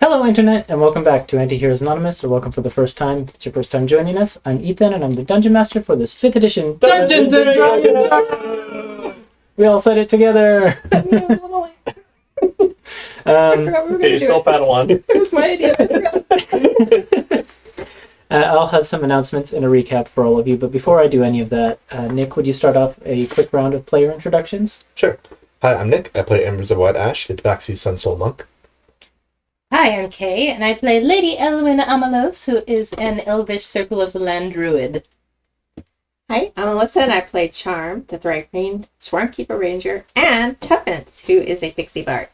Hello Internet, and welcome back to Antiheroes Anonymous, or welcome for the first time. If it's your first time joining us, I'm Ethan, and I'm the Dungeon Master for this 5th edition Dungeons & Dragons! We all said it together! Okay, you still paddle on. It was my idea. I'll have some announcements and a recap for all of you, but before I do any of that, Nick, would you start off a quick round of player introductions? Sure. Hi, I'm Nick. I play Embers of White Ash, the Tabaxi Sunsoul Monk. Hi, I'm Kay, and I play Lady Elwyn Amalos, who is an Elvish Circle of the Land druid. Hi, I'm Alyssa, and I play Charm, the Thrive Queen, Swarmkeeper Ranger, and Tuppence, who is a pixie bard.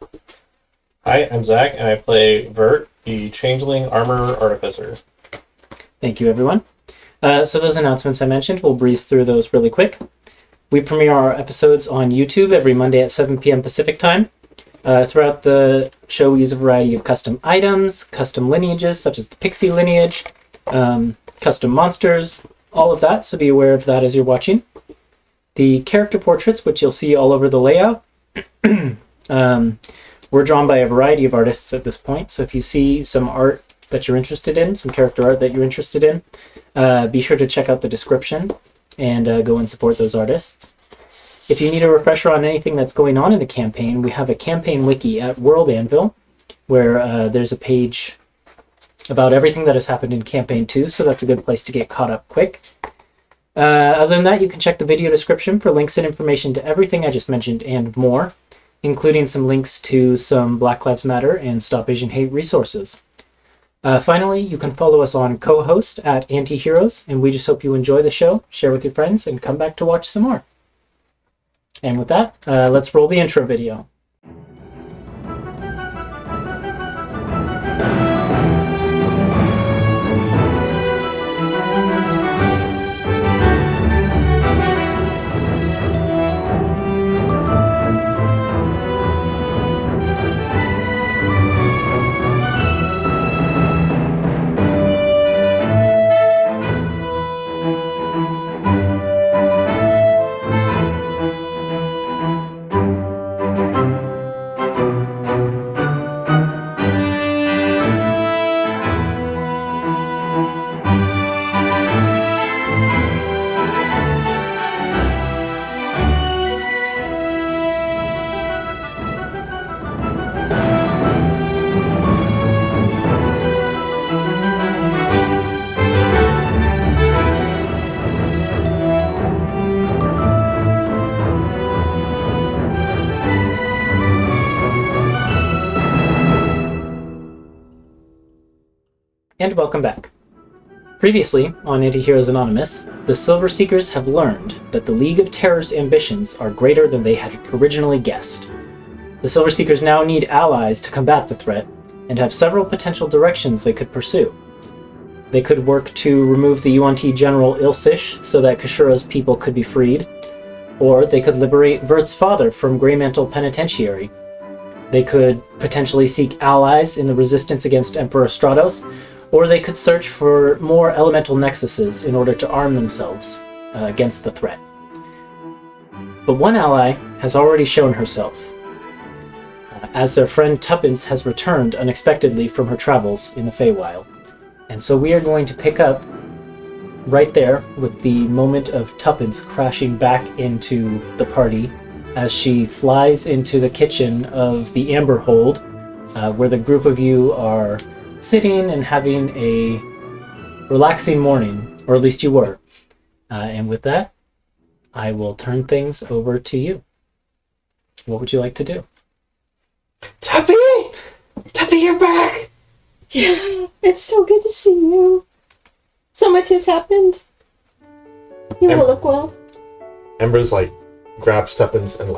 Hi, I'm Zach, and I play Vert, the Changeling Armor Artificer. Thank you, everyone. So those announcements I mentioned, we'll breeze through those really quick. We premiere our episodes on YouTube every Monday at 7 p.m. Pacific Time. Throughout the show, we use a variety of custom items, custom lineages, such as the Pixie lineage, custom monsters, all of that, so be aware of that as you're watching. The character portraits, which you'll see all over the layout, were drawn by a variety of artists at this point, so if you see some art that you're interested in, some character art that you're interested in, be sure to check out the description and go and support those artists. If you need a refresher on anything that's going on in the campaign, we have a campaign wiki at World Anvil, where there's a page about everything that has happened in Campaign 2, so that's a good place to get caught up quick. Other than that, you can check the video description for links and information to everything I just mentioned and more, including some links to some Black Lives Matter and Stop Asian Hate resources. Finally, you can follow us on co-host at Antiheroes, and we just hope you enjoy the show, share with your friends, and come back to watch some more. And with that, let's roll the intro video. And welcome back. Previously, on Antiheroes Anonymous, the Silver Seekers have learned that the League of Terror's ambitions are greater than they had originally guessed. The Silver Seekers now need allies to combat the threat, and have several potential directions they could pursue. They could work to remove the UNT General Ilsish so that Kashura's people could be freed, or they could liberate Vert's father from Greymantle Penitentiary. They could potentially seek allies in the resistance against Emperor Stratos, or they could search for more elemental nexuses in order to arm themselves against the threat. But one ally has already shown herself, as their friend Tuppence has returned unexpectedly from her travels in the Feywild. And so we are going to pick up right there with the moment of Tuppence crashing back into the party as she flies into the kitchen of the Amber Hold, where the group of you are sitting and having a relaxing morning, or at least you were. And with that, I will turn things over to you. What would you like to do? Tuppy! Tuppy, you're back! Yeah, it's so good to see you. So much has happened. You all look well. Embers, grabs Tuppence and,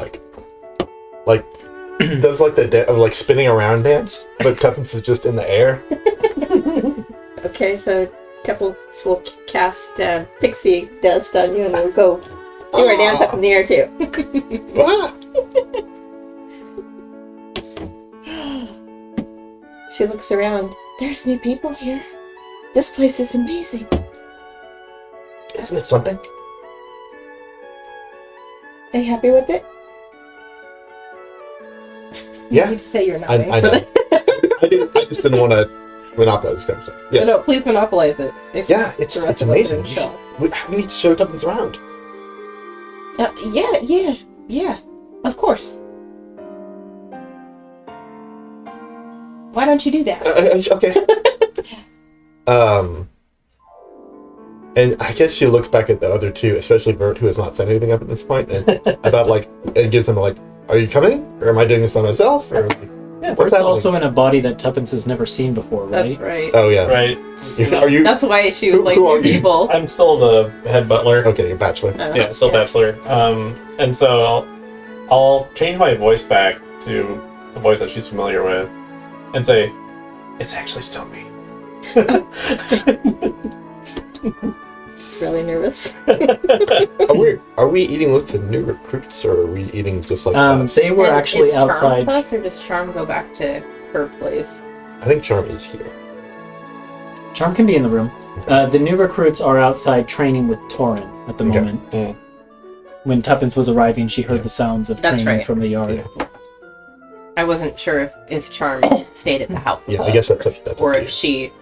does, the spinning around dance, but Tuppence is just in the air. Okay, so Tuppence will cast pixie dust on you and we'll go do our dance up in the air, too. Ah! She looks around. There's new people here. This place is amazing. Isn't it something? Are you happy with it? Yeah. You need to say you're not. I know. I just didn't want to monopolize this kind of stuff. Yes. No, please monopolize it. If Yeah, the it's rest of us are amazing. in shock. We need to show Tuppence around. Yeah. Of course. Why don't you do that? Okay. And I guess she looks back at the other two, especially Bert, who has not said anything up at this point, and about and gives them like, "Are you coming, or am I doing this by myself?" Or Yeah, what's Bert's happening? also in a body that Tuppence has never seen before, right? That's right. Oh yeah. Right. Are you? That's why she was like, Who are "You're you?" evil. I'm still the head butler. Okay, you're bachelor. Yeah, still bachelor. And so I'll change my voice back to the voice that she's familiar with, and say, "It's actually still me." It's really nervous. Are we eating with the new recruits, or are we eating just like us? They were And actually is Charm outside. with us, or does Charm go back to her place? I think Charm is here. Charm can be in the room. The new recruits are outside training with Torin at the Okay. moment. Mm. When Tuppence was arriving, she heard Yeah. the sounds of That's training right. from the yard. Yeah. I wasn't sure if Charm stayed at the house. with Yeah, I us, guess that's up or to if you. she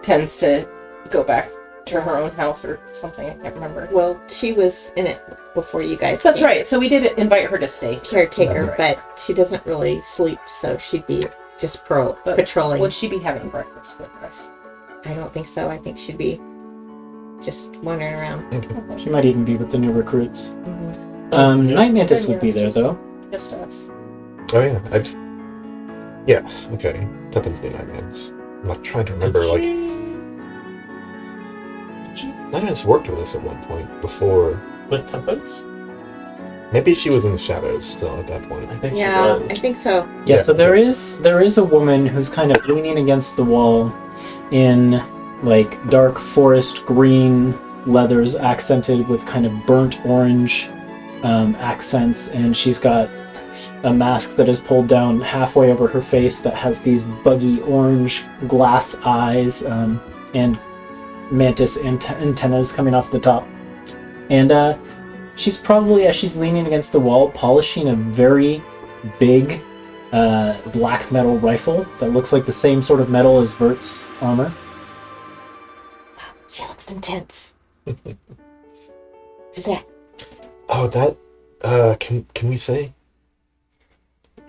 tends to go back to her own house or something. I can't remember. Well, she was in it before you guys. That's came. right. So we did invite her to stay. Caretaker, That's but she doesn't really sleep, so she'd be just But patrolling. Would she be having breakfast with us? I don't think so. I think she'd be just wandering around. She might even be with the new recruits. Mm-hmm. Night Mantis Then, would be yeah, there, it's though. Just us. Oh yeah, yeah. Okay, Tuppence knew Nightman's. I'm not trying to remember. Like Nightman's worked with us at one point before. With Tuppence? Maybe she was in the shadows still at that point. I think Yeah, she I was. think so. Yeah, Yeah. so there is a woman who's kind of leaning against the wall in like dark forest green leathers accented with kind of burnt orange accents, and she's got a mask that is pulled down halfway over her face that has these buggy orange glass eyes and mantis antennas coming off the top. And she's probably, as she's leaning against the wall, polishing a very big black metal rifle that looks like the same sort of metal as Vert's armor. She looks intense. Who's that? Oh, that. Can we say?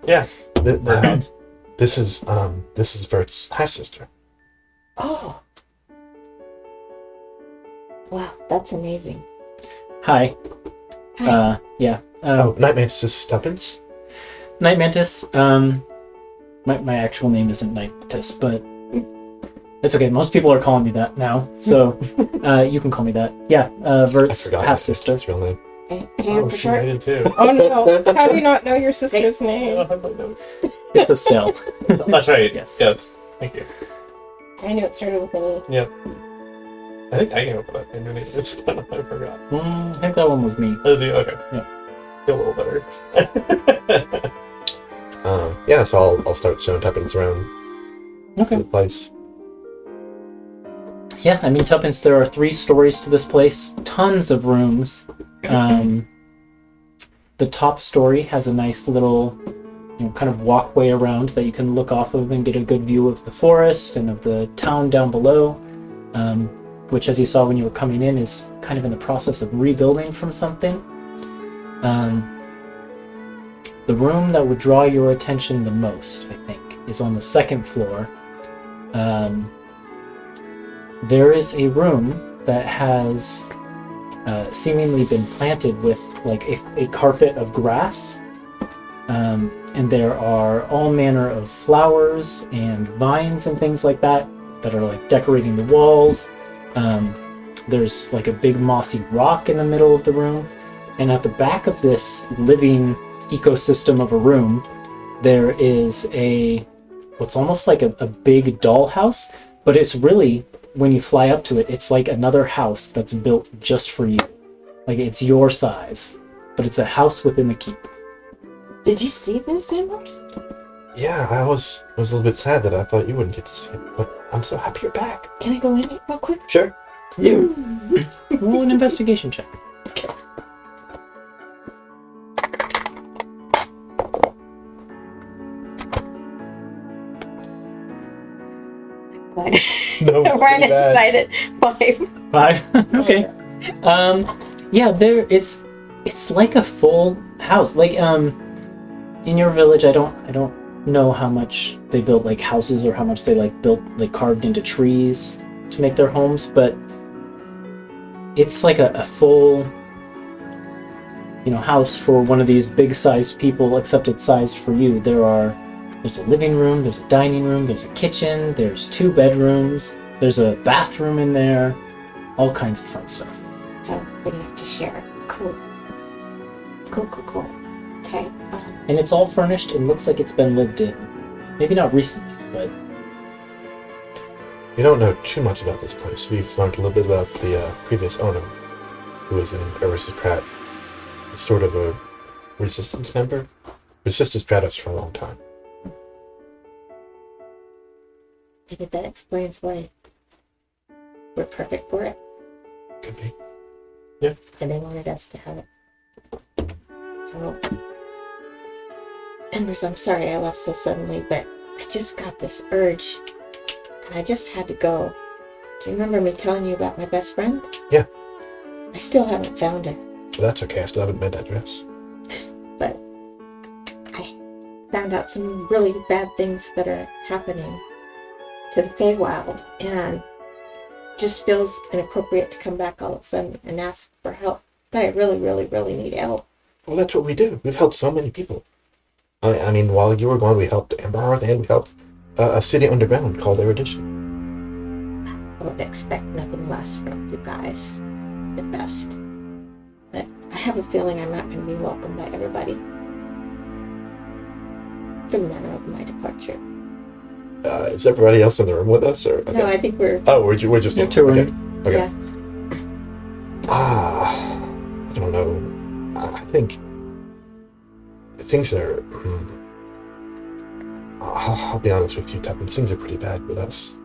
Yeah. This is Vert's half sister. Oh. Wow, that's amazing. Hi. Hi. Yeah. Oh, Night Mantis, this is Tuppence. Night Mantis. My actual name isn't Night Mantis, but it's okay. Most people are calling me that now, so you can call me that. Yeah, I Vert's forgot half his sister. real name. Oh, she I did too. Oh no! How do you not know your sister's I name? don't have my notes. It's Estelle. That's right. Yes. Yes. Thank you. I knew it started with an E. I think I came up with that name. Didn't I? I forgot. I think that one was me. Oh, do you? Okay. Yeah. Feel a little better. Yeah, so I'll start showing Tuppence around Okay. the place. Yeah, I mean, Tuppence, there are 3 stories to this place. Tons of rooms. The top story has a nice little, kind of walkway around that you can look off of and get a good view of the forest and of the town down below, which, as you saw when you were coming in, is kind of in the process of rebuilding from something. The room that would draw your attention the most, I think, is on the 2nd floor. There is a room that has seemingly been planted with like a carpet of grass, and there are all manner of flowers and vines and things like that are like decorating the walls. There's like a big mossy rock in the middle of the room, and at the back of this living ecosystem of a room, there is what's almost like a big dollhouse, but it's really, when you fly up to it, it's like another house that's built just for you. Like, it's your size, but it's a house within the keep. Did you see this, Amors? Yeah, I was a little bit sad that I thought you wouldn't get to see it, but I'm so happy you're back. Can I go in it real quick? Sure. You. Roll an investigation check. But No, we're pretty bad. excited. 5. 5. Okay. Yeah, it's like a full house. Like in your village, I don't know how much they built like houses or how much they like built like carved into trees to make their homes, but it's like a full house for one of these big sized people, except it's sized for you. There's a living room, there's a dining room, there's a kitchen, there's 2 bedrooms, there's a bathroom in there, all kinds of fun stuff. So we need to share. Cool. Okay. And it's all furnished and looks like it's been lived in. Maybe not recently, but We don't know too much about this place. We've learned a little bit about the previous owner, who was an aristocrat, sort of a resistance member. Resisted us for a long time. Maybe that explains why we're perfect for it. Could be. And they wanted us to have it. So, Embers, I'm sorry I left so suddenly, but I just got this urge. And I just had to go. Do you remember me telling you about my best friend? Yeah. I still haven't found her. But that's okay, I still haven't met that dress. But I found out some really bad things that are happening to the Feywild, and just feels inappropriate to come back all of a sudden and ask for help. But I really, really, really need help. Well, that's what we do. We've helped so many people. I mean, while you were gone, we helped Amber, and we helped a city underground called Erudition. I would expect nothing less from you guys. The best. But I have a feeling I'm not going to be welcomed by everybody. For the matter of my departure. Is everybody else in the room with us? Or okay. No, I think we're... Oh, we're just in touring. Okay. Yeah. I don't know. I think things are... I'll be honest with you, Tuppence. Things are pretty bad with us.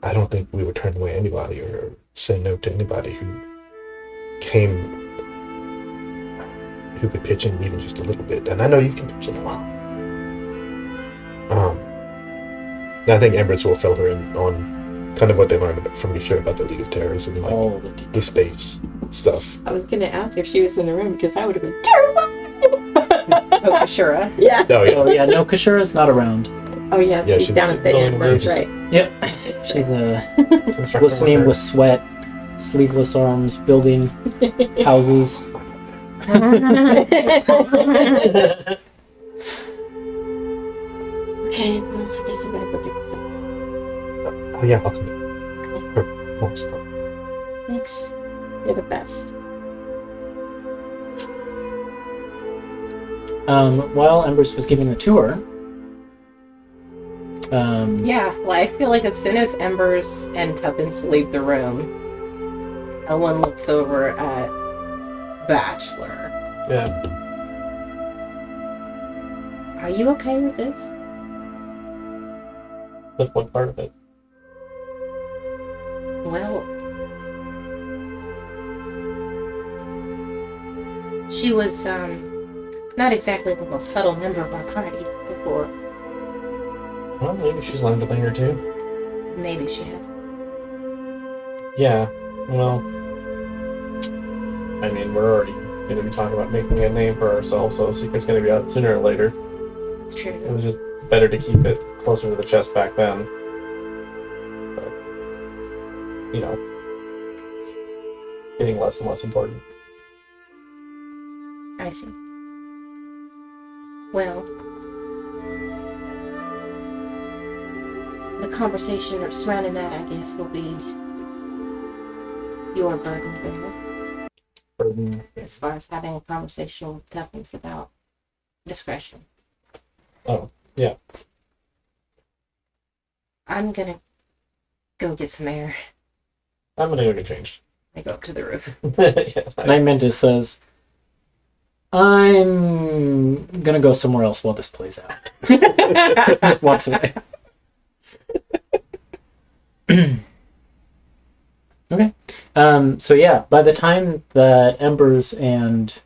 I don't think we would turn away anybody or say no to anybody who could pitch in even just a little bit. And I know you can pitch in a lot. And I think Embers will fill her in on kind of what they learned from Mischief about the League of Terrors and like the space stuff. I was going to ask if she was in the room because I would have been terrified. Oh, Kashura. Yeah. Oh, yeah. Oh yeah, no, Kashura's not around. Oh, yeah, Yeah, she's she's down at the going end. to That's lose. right. Yep. She's glistening with sweat, sleeveless arms, building houses. Okay, well, I guess I'm going to go get some. Oh, yeah, I'll come in. Or most part. Thanks. You're the best. While Embers was giving the tour, Yeah, well, I feel like as soon as Embers and Tuppence leave the room, Ellen looks over at Bachelor. Yeah. Are you okay with this? That's one part of it. Well, she was not exactly the most subtle member of our party before. Well, maybe she's learned a thing or two. Maybe she has. Yeah. Well, I mean, we're already going to be talking about making a name for ourselves, so the secret's going to be out sooner or later. It's true. It was just better to keep it closer to the chest back then. But, you know, getting less and less important. I see. Well, the conversation surrounding that, I guess, will be your burden, Bill, Burden. as far as having a conversation with Tuppence about discretion. Oh, yeah. I'm gonna go get some air. I'm going to go get changed. I go up to the roof. Yeah, Night Mantis says, "I'm gonna go somewhere else while this plays out." Just walks away. Okay. So yeah, by the time that Embers and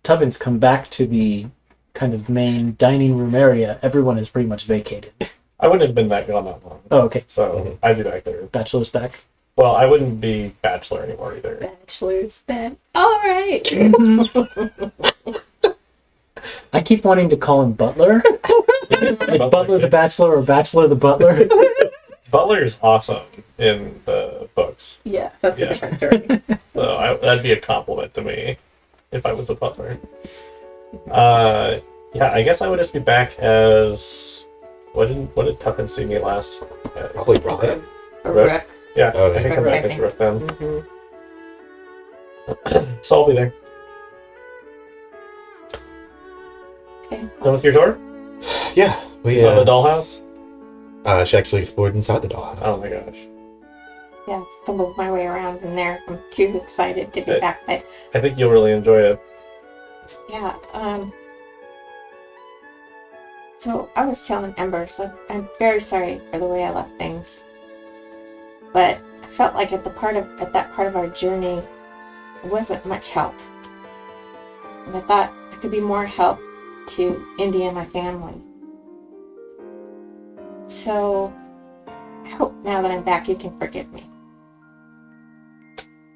Tuppence come back to the kind of main dining room area, everyone is pretty much vacated. I wouldn't have been that gone that long. Oh, okay. So I'd be back there. Bachelor's back. Well, I wouldn't be bachelor anymore either. Bachelor's back. All right. I keep wanting to call him Butler. Like Butler the Bachelor or Bachelor the Butler. Butler is awesome in the books. Yeah, that's Yeah. a different story. So that'd be a compliment to me if I was a butler. Yeah, I guess I would just be back as what did Tuffin see me last? Probably Rock. A Rook. rook. Yeah, Oh, I think I'm yeah. back as Rook then. Mm-hmm. So I'll be there. Okay. Done with your tour? Yeah, we Saw the dollhouse? she actually explored inside the dollhouse. Oh my gosh. Yeah, stumbled my way around in there. I'm too excited to be Okay. back. But I think you'll really enjoy it. yeah, so I was telling Ember, so I'm very sorry for the way I left things. But I felt like at that part of our journey, there wasn't much help. And I thought I could be more help to Indy and my family. So I hope now that I'm back you can forgive me.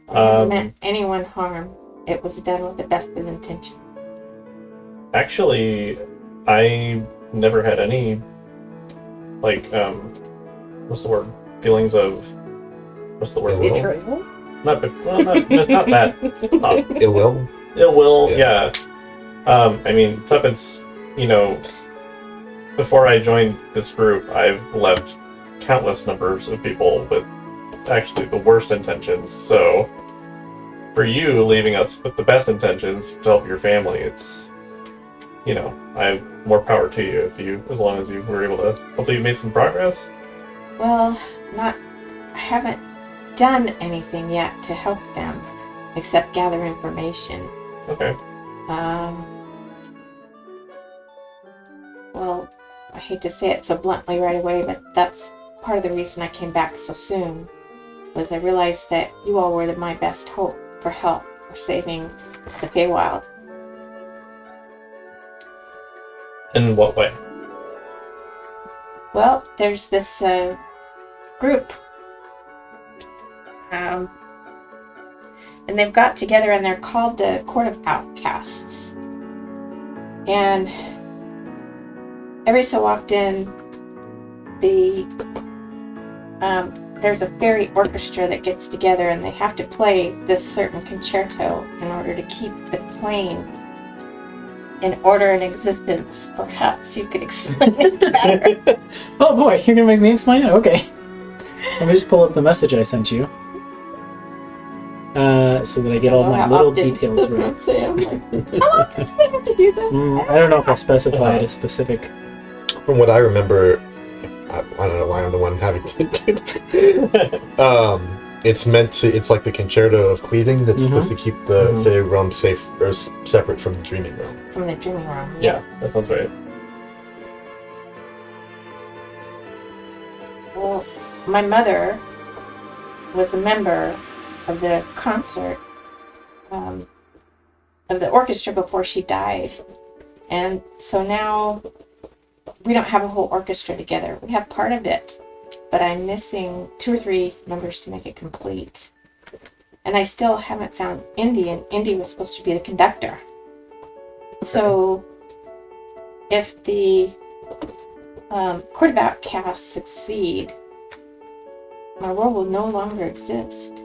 I didn't meant anyone harm. It was done with the best of intention. Actually, I never had any, like, what's the word? Feelings of, what's the word? Ill will? Betrayal? Not that. Ill will. Ill will, Yeah. yeah. I mean, Tuffin's, before I joined this group, I've left countless numbers of people with actually the worst intentions. So, for you leaving us with the best intentions to help your family, it's, I have more power to you as long as you were able to. Hopefully, you made some progress. Well, I haven't done anything yet to help them, except gather information. Okay. Well, I hate to say it so bluntly right away, but that's part of the reason I came back so soon, was I realized that you all were my best hope for help, for saving the Feywild. In what way? Well, there's this group, and they've got together and they're called the Court of Outcasts. And every so often, there's a fairy orchestra that gets together and they have to play this certain concerto in order to keep the plane in order and existence. Perhaps you could explain it better. Oh boy, you're gonna make me explain it? Okay. Let me just pull up the message I sent you. So that I get all my little details That's what right. I'm saying. I'm like, how often do they have to do that? I don't know if I specified a specific. From what I remember, I don't know why I'm the one having to do that. It's like the concerto of cleaving that's supposed to keep the realm safe or separate from the dreaming realm. From the dreaming realm. Yeah, that sounds right. Well, my mother was a member of the concert, of the orchestra before she died. And so now we don't have a whole orchestra together. We have part of it, but I'm missing 2 or 3 members to make it complete. And I still haven't found Indy, and Indy was supposed to be the conductor. So if the Court of Outcasts succeed, my role will no longer exist.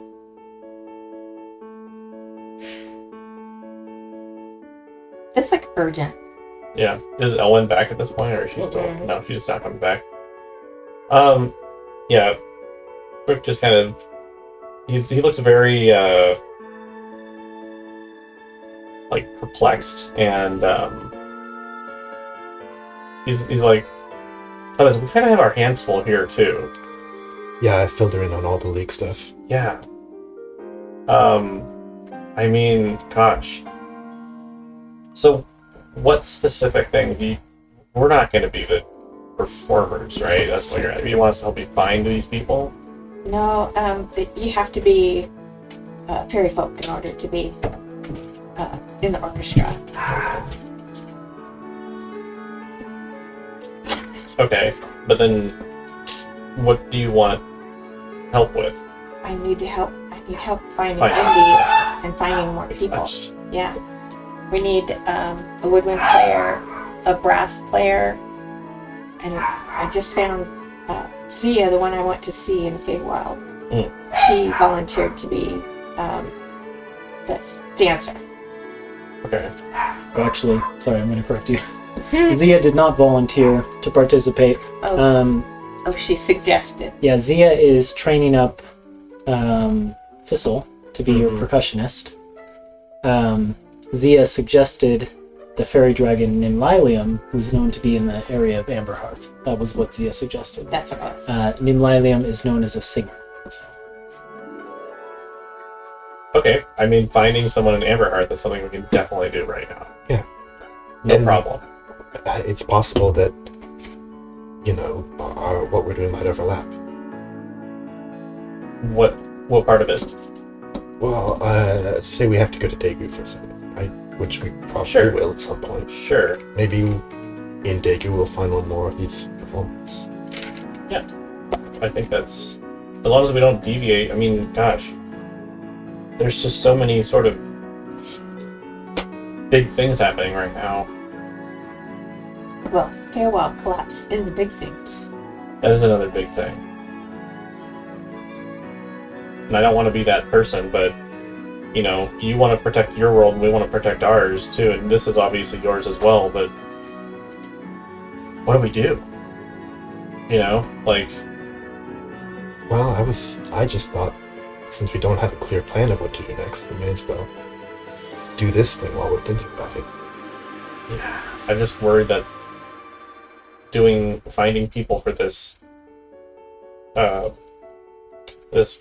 It's like urgent. Yeah. Is Ellen back at this point, or is she still? Mhm. No, she's just not coming back. Yeah. Rick just kind of. He looks very like perplexed, and he's like, oh, we kind of have our hands full here too. Yeah, I filled her in on all the league stuff. Yeah. I mean, gosh. So, what specific things we're not going to be the performers, right? That's what you want us to help you find these people? No, you have to be fairy folk in order to be in the orchestra. Okay, but then what do you want help with? I need help finding Fine. Indy and finding more people. That's- Yeah. We need a woodwind player, a brass player, and I just found Zia, the one I went to see in Feywild. Mm. She volunteered to be this dancer. Okay. Oh, actually, sorry, I'm going to correct you. Zia did not volunteer to participate. Oh, she suggested. Yeah, Zia is training up Thistle to be your Mhm. percussionist. Zia suggested the fairy dragon Nimlilium, who's known to be in the area of Amberhearth. That was what Zia suggested. That's what it was. Nimlilium is known as a singer. So. Okay, I mean, finding someone in Amberhearth is something we can definitely do right now. Yeah. No And- problem. It's possible that, what we're doing might overlap. What part of it? Well, say we have to go to Daegu for something, right? Which we probably Sure. will at some point. Sure. Maybe in Daegu we'll find one more of these performances. I think that's... As long as we don't deviate, I mean, gosh. There's just so many sort of big things happening right now. Well, Feywild collapse is the big thing. That is another big thing. And I don't want to be that person, but, you want to protect your world and we want to protect ours too, and this is obviously yours as well, but what do we do? Well, I just thought, since we don't have a clear plan of what to do next, we may as well do this thing while we're thinking about it. I'm just worried that finding people for this this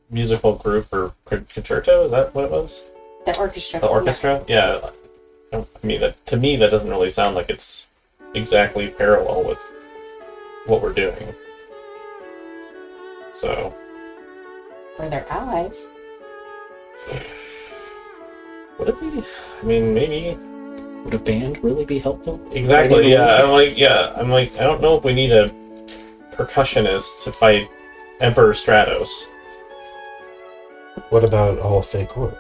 musical group or concerto, is that what it was? The orchestra. The orchestra? Yeah. To me that doesn't really sound like it's exactly parallel with what we're doing. So Or their allies. would it be? I mean, maybe. Would a band really be helpful? Exactly, yeah. I'm like, I don't know if we need a percussionist to fight Emperor Stratos. What about all fake work?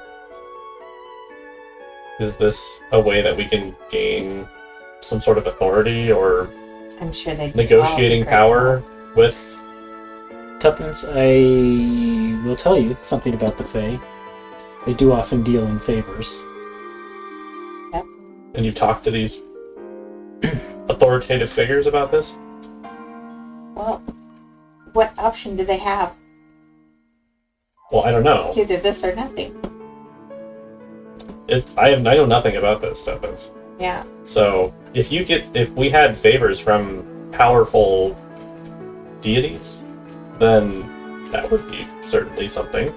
Is this a way that we can gain some sort of authority or I'm sure they negotiating power with? Tuppence, I will tell you something about the Fae. They do often deal in favors. And you talk to these authoritative figures about this? Well, what option do they have? Well, I don't know. It's either this or nothing. I know nothing about this stuff. Yeah. So if we had favors from powerful deities, then that would be certainly something.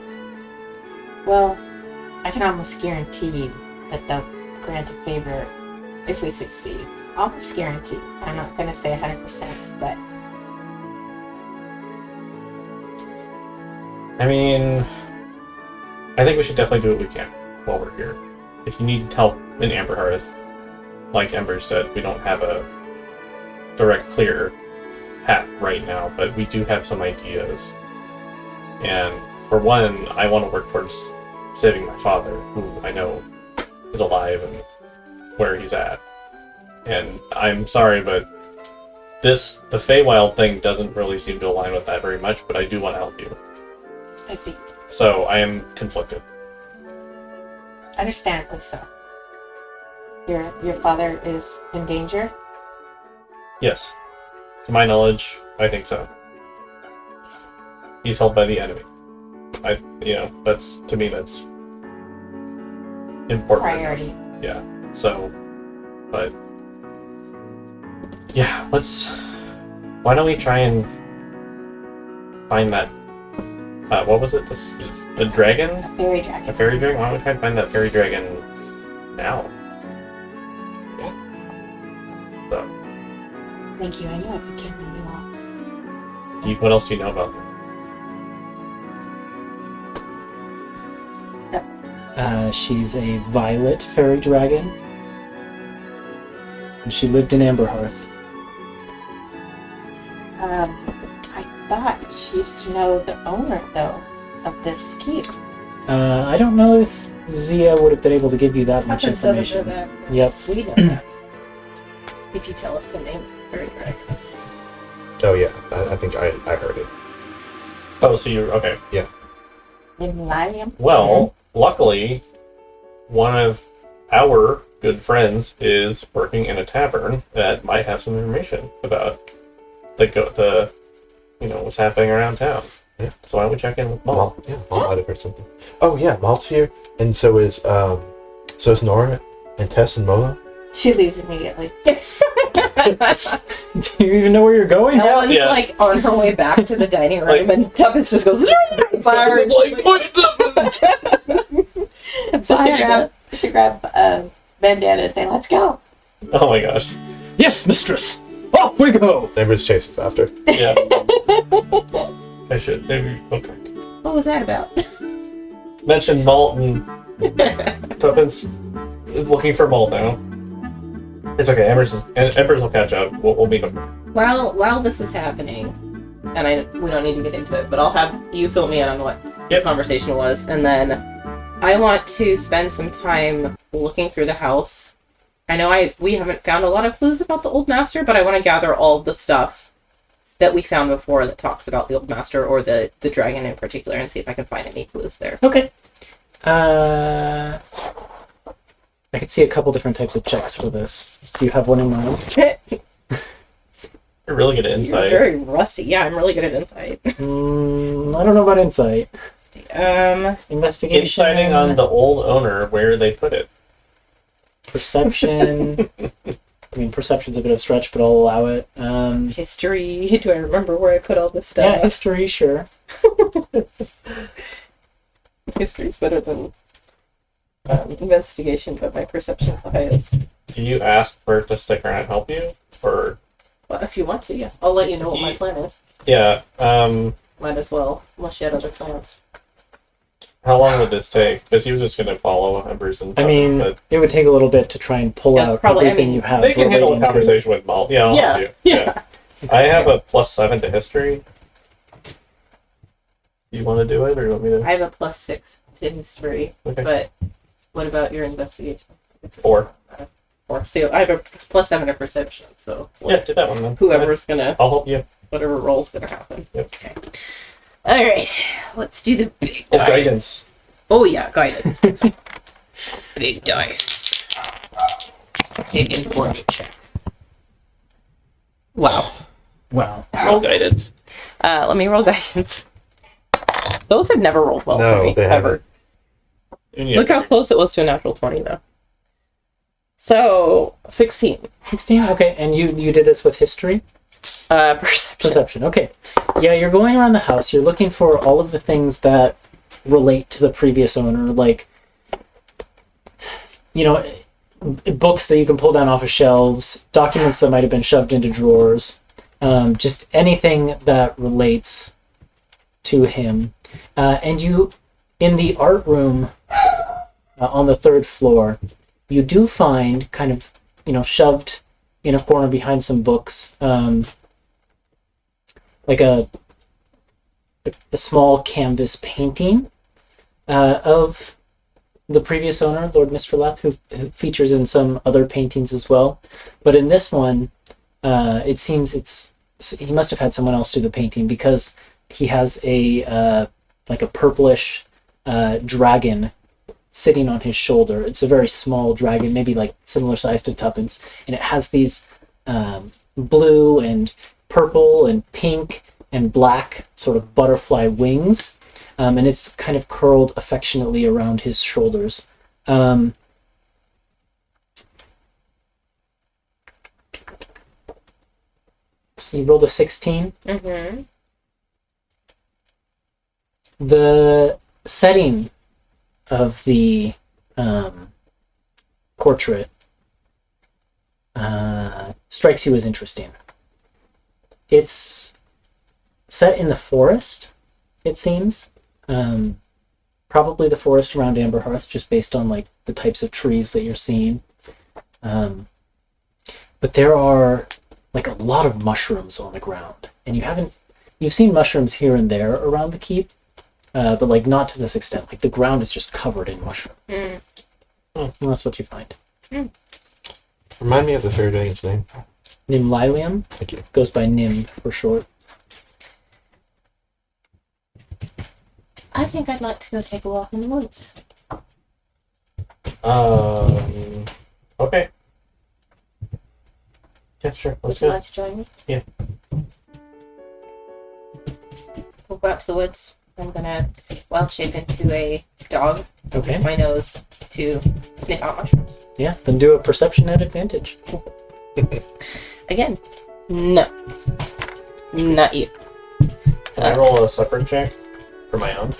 Well, I can almost guarantee you that they'll grant a favor if we succeed. Almost guarantee. I'm not going to say 100%, but I mean, I think we should definitely do what we can while we're here. If you need help in Amberhearth, like Ember said, we don't have a direct, clear path right now, but we do have some ideas. And for one, I want to work towards saving my father, who I know is alive and where he's at. And I'm sorry, but the Feywild thing doesn't really seem to align with that very much, but I do want to help you. I see. So I am conflicted. Understandably so. Your father is in danger? Yes. To my knowledge, I think so. He's held by the enemy. That's, to me, that's important. Priority. Yeah. So, but yeah, why don't we try and find that, what was it? The dragon? A fairy dragon. A fairy dragon? Why don't we try and find that fairy dragon now? So, Thank you. I knew I could count on you all. what else do you know about them? She's a violet fairy dragon. And she lived in Amberhearth. I thought she used to know the owner, though, of this keep. I don't know if Zia would have been able to give you that much Tuppence doesn't know information. that. Yep. We know that. If you tell us the name, it's very right. Oh yeah, I think I heard it. Oh, so you're okay. In Latium. Well, luckily, one of our good friends is working in a tavern that might have some information about the what's happening around town. Yeah. So why don't we check in with Maul? Maul might have heard something. Oh yeah, Malt's here, and so is Nora and Tess and Mola. She leaves immediately. Do you even know where you're going? Ellen's Yeah. like on her way back to the dining room, and Tuppence just goes by her. So she grabbed a bandana and say, "Let's go." Oh my gosh. Yes, mistress! Off we go! Embers chases after. Yeah. I should maybe. Okay. What was that about? Mention Malt and Tuppence is looking for Malt now. It's okay. Embers will catch up. We'll meet them. While this is happening, and we don't need to get into it, but I'll have you fill me in on what the conversation was, and then I want to spend some time looking through the house. I know we haven't found a lot of clues about the Old Master, but I want to gather all of the stuff that we found before that talks about the Old Master or the dragon in particular, and see if I can find any clues there. Okay. I could see a couple different types of checks for this. Do you have one in mind? You're really good at You're insight. very rusty. Yeah, I'm really good at insight. I don't know about insight. Investigation. Inciting on the old owner where they put it. Perception. I mean, perception's a bit of a stretch, but I'll allow it. History. Do I remember where I put all this Yeah, stuff? history, sure. History's better than investigation, but my perception's the highest. Do you ask for it to stick around and help you? Or Well, if you want to, yeah. I'll let you know what my plan is. yeah. Might as well, unless you had other plans. How long would this take? Because he was just gonna follow Embers and I mean, but it would take a little bit to try and pull Yeah, it's out probably- everything I mean, you have. they can handle a relating to- conversation with Malt. Yeah, I'll help you. Yeah. I have a +7 to history. You want to do it, or you want me to? I have a +6 to history, Okay. but what about your investigation? 4. Or so I have a +7 to perception, so it's Yeah, like do that one then. whoever's gonna, I'll help you. whatever roll's gonna happen. Yep. Okay. All right, let's do the big Oh, dice. guidance. Oh yeah, guidance. Big dice. Big important check. Wow. Wow. Roll guidance. Let me roll guidance. Those have never rolled well No, for me, they ever. haven't. And yeah, Look how close it was to a natural 20, though. So, 16. 16? Okay, and you did this with history? Perception. Perception, okay. Yeah, you're going around the house, you're looking for all of the things that relate to the previous owner, like, books that you can pull down off of shelves, documents that might have been shoved into drawers, just anything that relates to him. And you, in the art room on the 3rd floor, you do find kind of, shoved in a corner behind some books, like a small canvas painting of the previous owner, Lord Mistralath, who features in some other paintings as well. But in this one, it seems he must have had someone else do the painting, because he has a purplish dragon sitting on his shoulder. It's a very small dragon, maybe like similar size to Tuppence, and it has these blue and purple and pink and black sort of butterfly wings, and it's kind of curled affectionately around his shoulders. So you rolled a 16. Mm-hmm. The setting of the portrait strikes you as interesting. It's set in the forest, it seems. Probably the forest around Amberhearth, just based on like the types of trees that you're seeing. But there are like a lot of mushrooms on the ground, and you've seen mushrooms here and there around the keep, but like not to this extent. Like the ground is just covered in mushrooms. And that's what you find. Remind me of the fairy dragon's name. Nimlilium. Thank you. Goes by Nim for short. I think I'd like to go take a walk in the woods. Okay. Yeah, sure. Would Let's you go. like to join me? Yeah. We'll go out to the woods. I'm gonna wild shape into a dog. Okay. Use my nose to sniff out mushrooms. Yeah, then do a perception at advantage. Again, no. Not you. Can I roll a separate check for my own?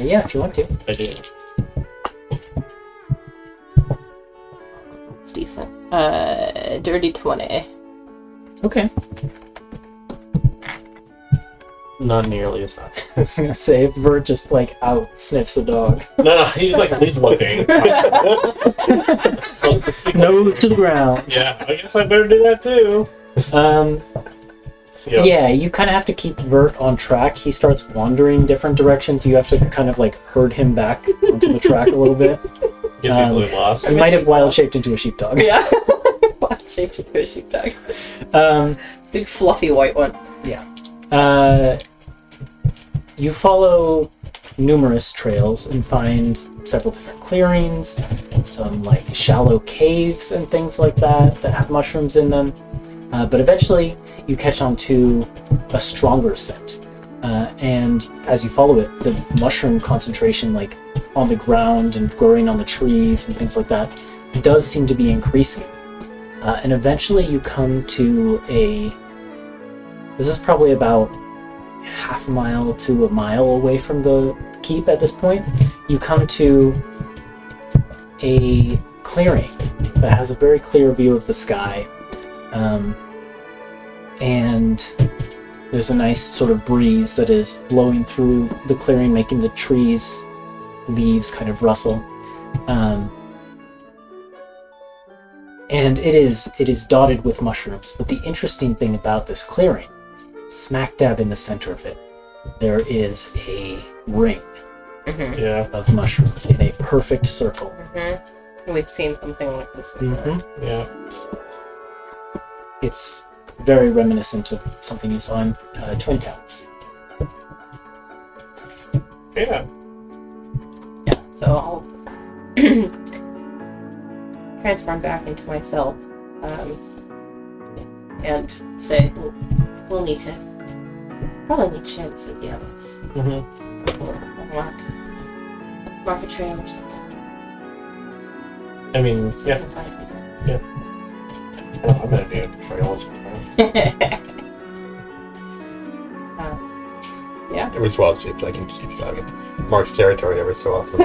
Yeah, if you want to. I do. It's decent. Dirty 20. Okay. Not nearly as fast. I was gonna say, if Vert just like out sniffs a dog. No, he's like at least looking. Nose to the ground. Yeah, I guess I better do that too. Yep. Yeah, you kind of have to keep Vert on track. He starts wandering different directions. You have to kind of like herd him back onto the track a little bit. Get easily lost. He might have wild shaped into a sheepdog. Yeah. Wild shaped into a sheepdog. Big fluffy white one. Yeah. You follow numerous trails and find several different clearings, some like shallow caves and things like that have mushrooms in them. But eventually you catch on to a stronger scent. And as you follow it, the mushroom concentration like on the ground and growing on the trees and things like that does seem to be increasing. And eventually you come to this is probably about half a mile to a mile away from the keep at this point. You come to a clearing that has a very clear view of the sky. And there's a nice sort of breeze that is blowing through the clearing, making the trees' leaves kind of rustle. And it is dotted with mushrooms. But the interesting thing about this clearing, smack dab in the center of it, there is a ring Yeah. of mushrooms in a perfect circle. We've seen something like this before. Yeah. It's very reminiscent of something you saw in Twin Towns. Yeah. Yeah, so I'll transform back into myself and say, we'll need to probably need to share this with the others. Or mark a trail or something. I mean, yeah. Yeah. I'm gonna be a trail. Yeah. It was wild shaped, like in sheepdog. Mark's territory every so often.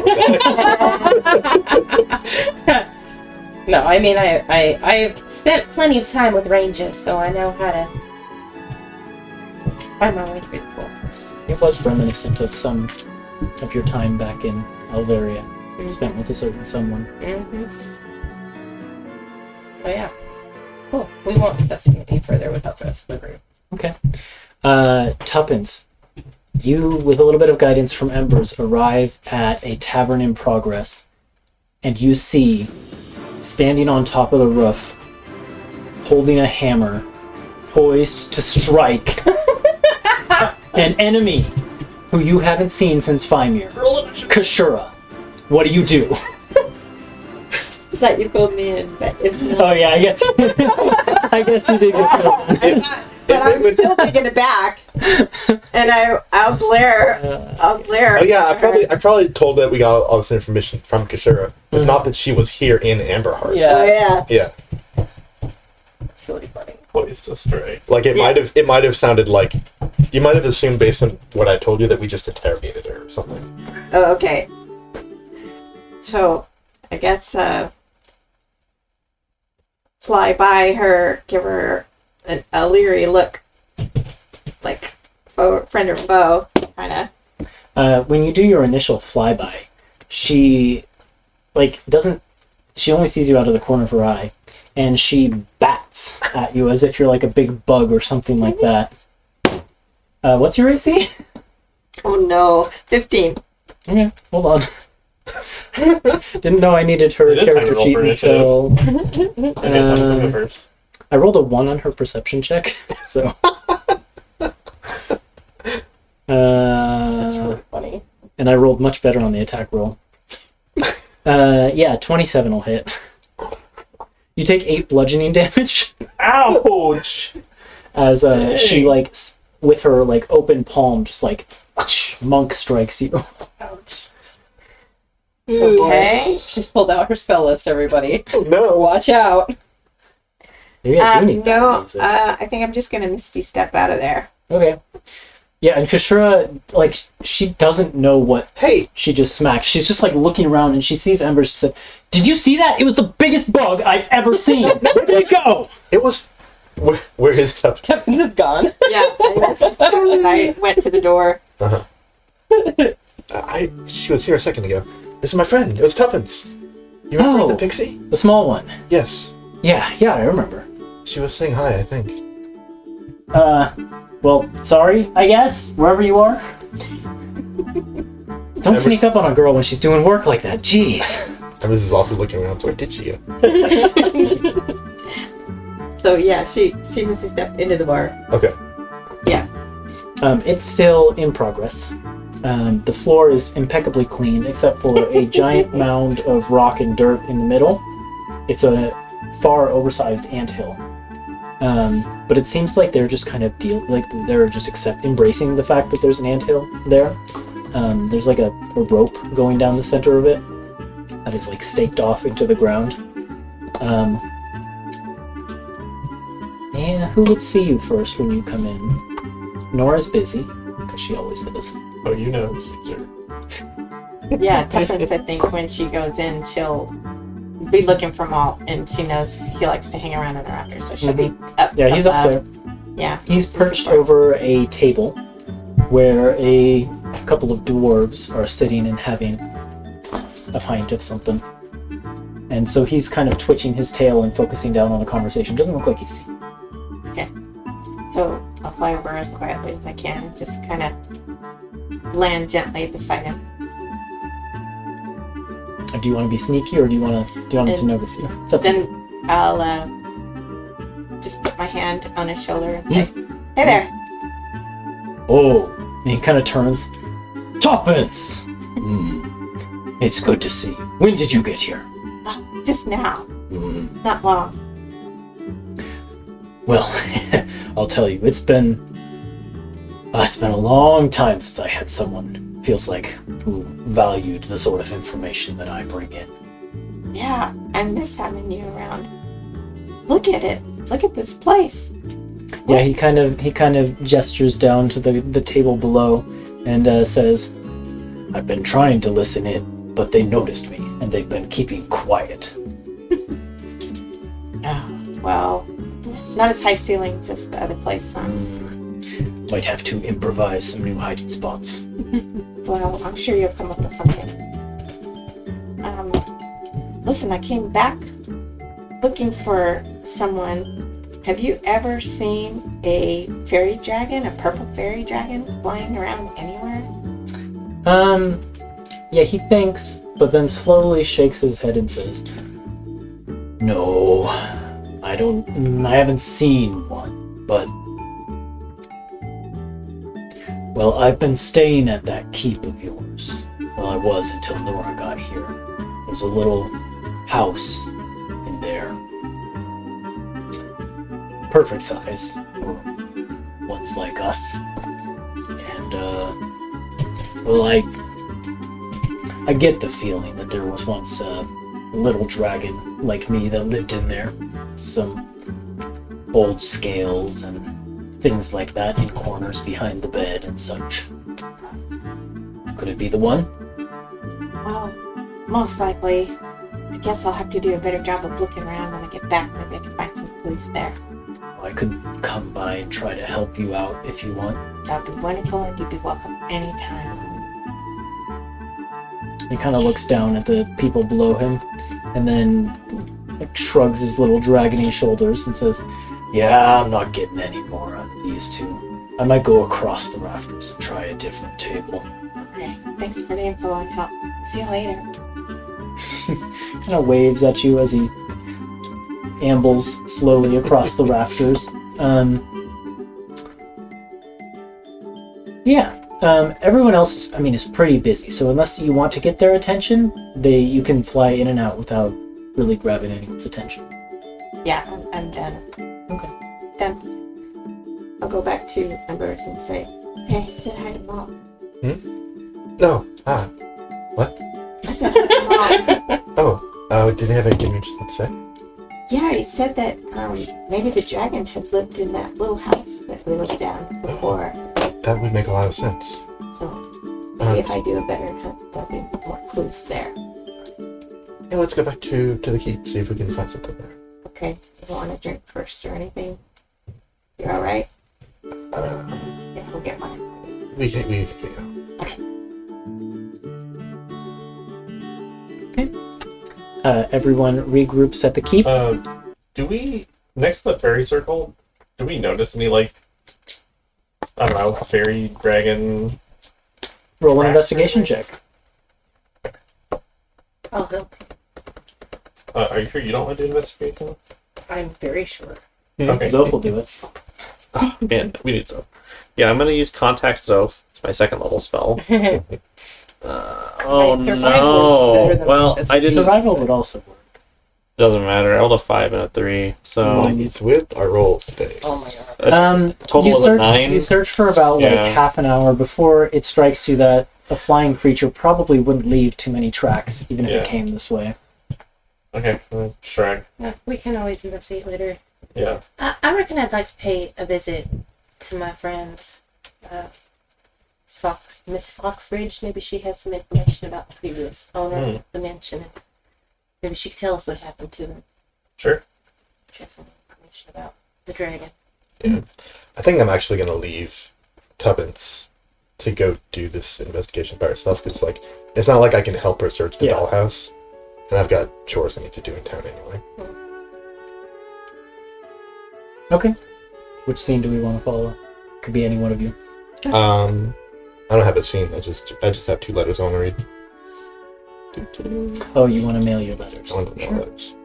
No, I mean I've spent plenty of time with rangers, so I know how to find my way through the forest. It was reminiscent of some of your time back in Alvaria, spent with a certain someone. Oh yeah. Cool. We won't investigate any further without the rest of the group. Okay. Tuppence, you, with a little bit of guidance from Embers, arrive at a tavern in progress, and you see, standing on top of the roof, holding a hammer, poised to strike an enemy who you haven't seen since Fymir, Kashura. What do you do? I thought you pulled me in, but if not. Oh yeah, I guess. I guess you did. But I'm still taking it back, and I'll glare. Oh yeah, I probably told that we got all this information from Kashura, but not that she was here in Amberheart. Yeah. Oh yeah. Yeah. It's really funny. Poised to strike. Like it might have sounded like you might have assumed based on what I told you that we just interrogated her or something. Oh, okay. So, I guess fly by her, give her a leery look, like friend or foe, kind of. When you do your initial flyby, she only sees you out of the corner of her eye, and she bats bats at you as if you're like a big bug or something like that. What's your AC? Oh no, 15. Okay, hold on. Didn't know I needed her It is time to character roll sheet for until Okay, Thomas, go first. I rolled a 1 on her perception check, so. That's really funny. And I rolled much better on the attack roll. Yeah, 27 will hit. You take 8 bludgeoning damage Ouch! as she like with her like open palm just like monk strikes you. Ouch. Okay. She's pulled out her spell list, everybody. Oh no! Watch out. Maybe I do need that No, music. I think I'm just gonna Misty step out of there. Okay. Yeah, and Kashura, like, she doesn't know what Hey! she just smacked. She's just like looking around and she sees Ember. She said, "Did you see that? It was the biggest bug I've ever seen. Where did it go?" It was. Where is stuff? Tepson's is gone. Yeah, I went to the door. Uh-huh. She was here a second ago. This is my friend. It was Tuppence. You remember Oh. the pixie? The small one. Yes. Yeah, I remember. She was saying hi, I think. Well, sorry, I guess, wherever you are. Don't sneak up on a girl when she's doing work like that. Jeez. I was also looking around. Where did she go? So yeah, she Misty stepped into the bar. Okay. Yeah. It's still in progress. The floor is impeccably clean, except for a giant mound of rock and dirt in the middle. It's a far oversized anthill. But it seems like they're just kind of they're just embracing the fact that there's an anthill there. There's like a rope going down the center of it that is like staked off into the ground. And who would see you first when you come in? Nora's busy, because she always is. Oh, you know, sure. Yeah, Tuppence, I think when she goes in, she'll be looking for Malt, and she knows he likes to hang around in the rafters, so she'll be up. Yeah, he's up there. Yeah. He's perched over a table where a couple of dwarves are sitting and having a pint of something. And so he's kind of twitching his tail and focusing down on the conversation. Doesn't look like he's seen. So I'll fly over as quietly as I can, just kind of land gently beside him. Do you want to be sneaky, or do you want him to notice you? It's up to you. Then I'll just put my hand on his shoulder and say, "Hey there." Oh, and he kind of turns. Tuppence! It's good to see you. When did you get here? Just now, Mm. not long. Well, I'll tell you, it's been a long time since I had someone, feels like, who valued the sort of information that I bring in. Yeah, I miss having you around. Look at it. Look at this place. Yeah, he kind of gestures down to the table below and says, "I've been trying to listen in, but they noticed me, and they've been keeping quiet." Oh, well, not as high ceilings as the other place, huh? Might have to improvise some new hiding spots. Well, I'm sure you'll come up with something. Listen, I came back looking for someone. Have you ever seen a fairy dragon, a purple fairy dragon, flying around anywhere? Yeah, he thinks, but then slowly shakes his head and says, "No, I haven't seen one, but, well, I've been staying at that keep of yours. Well, I was until Nora got here. There's a little house in there. Perfect size for ones like us. And, well, I get the feeling that there was once a little dragon like me that lived in there. Some old scales and things like that in corners behind the bed and such. Could it be the one?" Oh, most likely. I guess I'll have to do a better job of looking around when I get back. Maybe I can find some clues there. I could come by and try to help you out if you want. That'd be wonderful, and you'd be welcome anytime. He kind of looks down at the people below him, and then like, shrugs his little dragony shoulders and says, "Yeah, I'm not getting any more out of these two. I might go across the rafters and try a different table." Okay, thanks for the info and help. See you later. Kind of waves at you as he ambles slowly across the rafters. Everyone else is pretty busy, so unless you want to get their attention, you can fly in and out without really grabbing anyone's attention. Yeah, I'm done. Okay. Done. I'll go back to Embers and say, "Hey, say hi to Mom." No. What? I said hi to Mom. Oh, did he have anything interesting to say? Yeah, he said that maybe the dragon had lived in that little house that we looked down before. That would make a lot of sense. So maybe if I do a better hunt, there'll be more clues there. Yeah, let's go back to the keep, see if we can find something there. Okay, you don't want to drink first or anything? You're alright? Yes, we'll get one. We can. Everyone regroups at the keep. Do we, next to the fairy circle, do we notice any, like, I don't know, fairy, dragon? Roll an investigation check. I'll help. Are you sure you don't want to do investigation? I'm very sure. Okay. Zoph will do it. Oh, man, we need Zoph. Yeah, I'm going to use Contact Zoph. It's my second level spell. Oh My survival is better no. than Well, my I didn't. Survival would also work. Doesn't matter. I rolled a 5 and a 3, so What is with our rolls today? Oh my god. total of a 9. You search for about like Yeah. half an hour before it strikes you that a flying creature probably wouldn't leave too many tracks, even if Yeah. it came this way. Okay, shrug. Yeah, we can always investigate later. Yeah. I reckon I'd like to pay a visit to my friend, Miss Foxridge. Maybe she has some information about the previous owner of the mansion. Maybe she could tell us what happened to him. Sure. She has some information about the dragon. Yeah. I think I'm actually going to leave Tubbins to go do this investigation by herself, because, like, it's not like I can help her search the dollhouse, and I've got chores I need to do in town anyway. Okay. Which scene do we want to follow? Could be any one of you. I don't have a scene. I just have 2 letters I want to read. Oh, you want to mail your letters. I want to mail letters.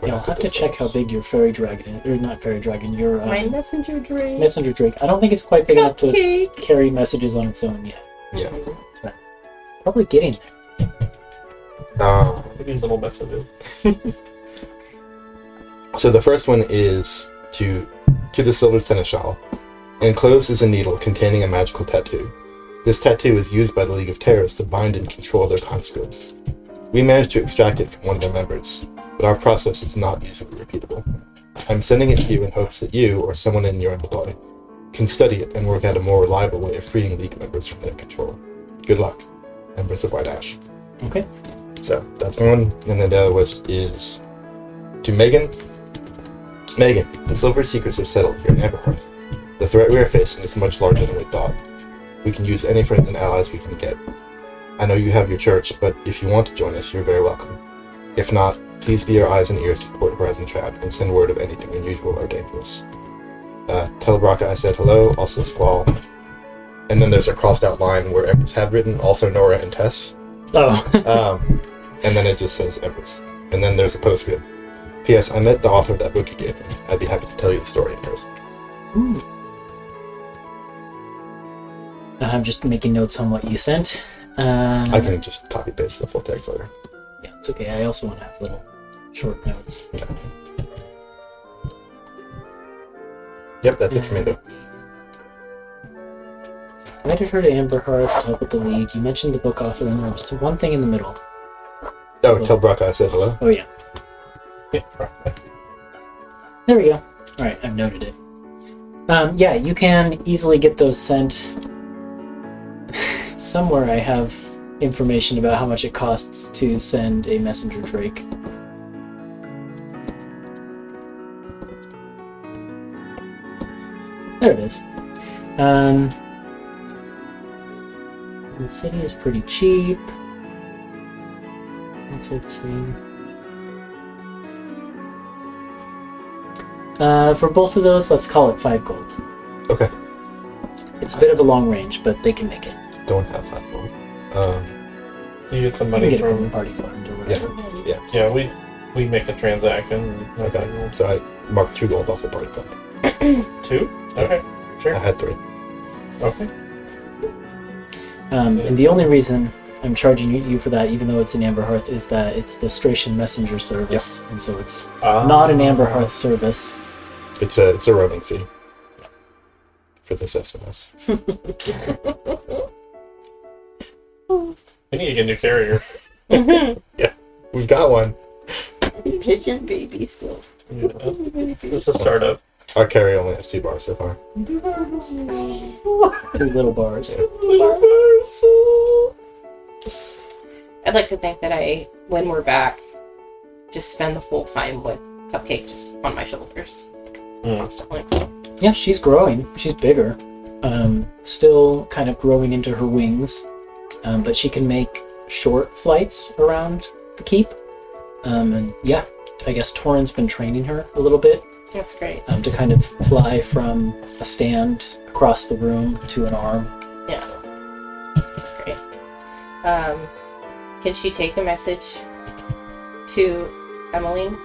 Yeah, I'll have to check how big your fairy dragon is. Or not fairy dragon, your My messenger drake. messenger drake. I don't think it's quite big enough to Cupcake. carry messages on its own yet. Yeah. Probably getting there. These little messages. So the first one is to the Silvered Seneschal. Enclosed is a needle containing a magical tattoo. This tattoo is used by the League of Terrors to bind and control their conscripts. We managed to extract it from one of their members, but our process is not easily repeatable. I'm sending it to you in hopes that you, or someone in your employ, can study it and work out a more reliable way of freeing League members from their control. Good luck, members of White Ash. Okay. So that's one, and then the other is to Megan. Megan, the Silver Seekers are settled here in Amberhearth. The threat we are facing is much larger than we thought. We can use any friends and allies we can get. I know you have your church, but if you want to join us, you're very welcome. If not, please be your eyes and ears to Port Horizon Trap and send word of anything unusual or dangerous. Tell Braca I said hello, also Squall. And then there's a crossed out line where Empress had written, also Nora and Tess. Oh. And then it just says Empress. And then there's a postscript. P.S. I met the author of that book you gave me. I'd be happy to tell you the story in person. Ooh. I'm just making notes on what you sent. I can just copy paste the full text later. Yeah, it's okay. I also want to have little short notes. Yeah. Yep, that's it for me though. Invited her to Amberhearth to help with the League. You mentioned the book author, and there was one thing in the middle. Oh, tell Braca I said hello. Oh, yeah. Yeah, right. There we go. Alright, I've noted it. Yeah, you can easily get those sent. Somewhere I have information about how much it costs to send a messenger drake. There it is. The city is pretty cheap. Let's see. For both of those, let's call it 5 gold. Okay. It's a bit of a long range, but they can make it. Don't have 5 gold. You get some You can money get it from from. the party fund or whatever. Yeah, we make a transaction. Okay. So I marked 2 gold off the party fund. 2? Okay, sure. I had 3. Okay. And the only reason I'm charging you for that, even though it's an Amber Hearth, is that it's the Stration Messenger service, and so it's not an Amber Hearth service. It's a roaming fee for this SMS. We need to get a new carrier. Yeah, we've got one. Pigeon baby still. Yeah. It's a startup. Our carrier only has 2 bars so far. 2 little bars. I'd like to think that when we're back, just spend the full time with Cupcake just on my shoulders. Constantly. Yeah, she's growing. She's bigger. Still kind of growing into her wings. But she can make short flights around the keep. And yeah, I guess Torin's been training her a little bit. That's great. To kind of fly from a stand across the room to an arm. Yeah. So, That's great. Can she take a message to Emmeline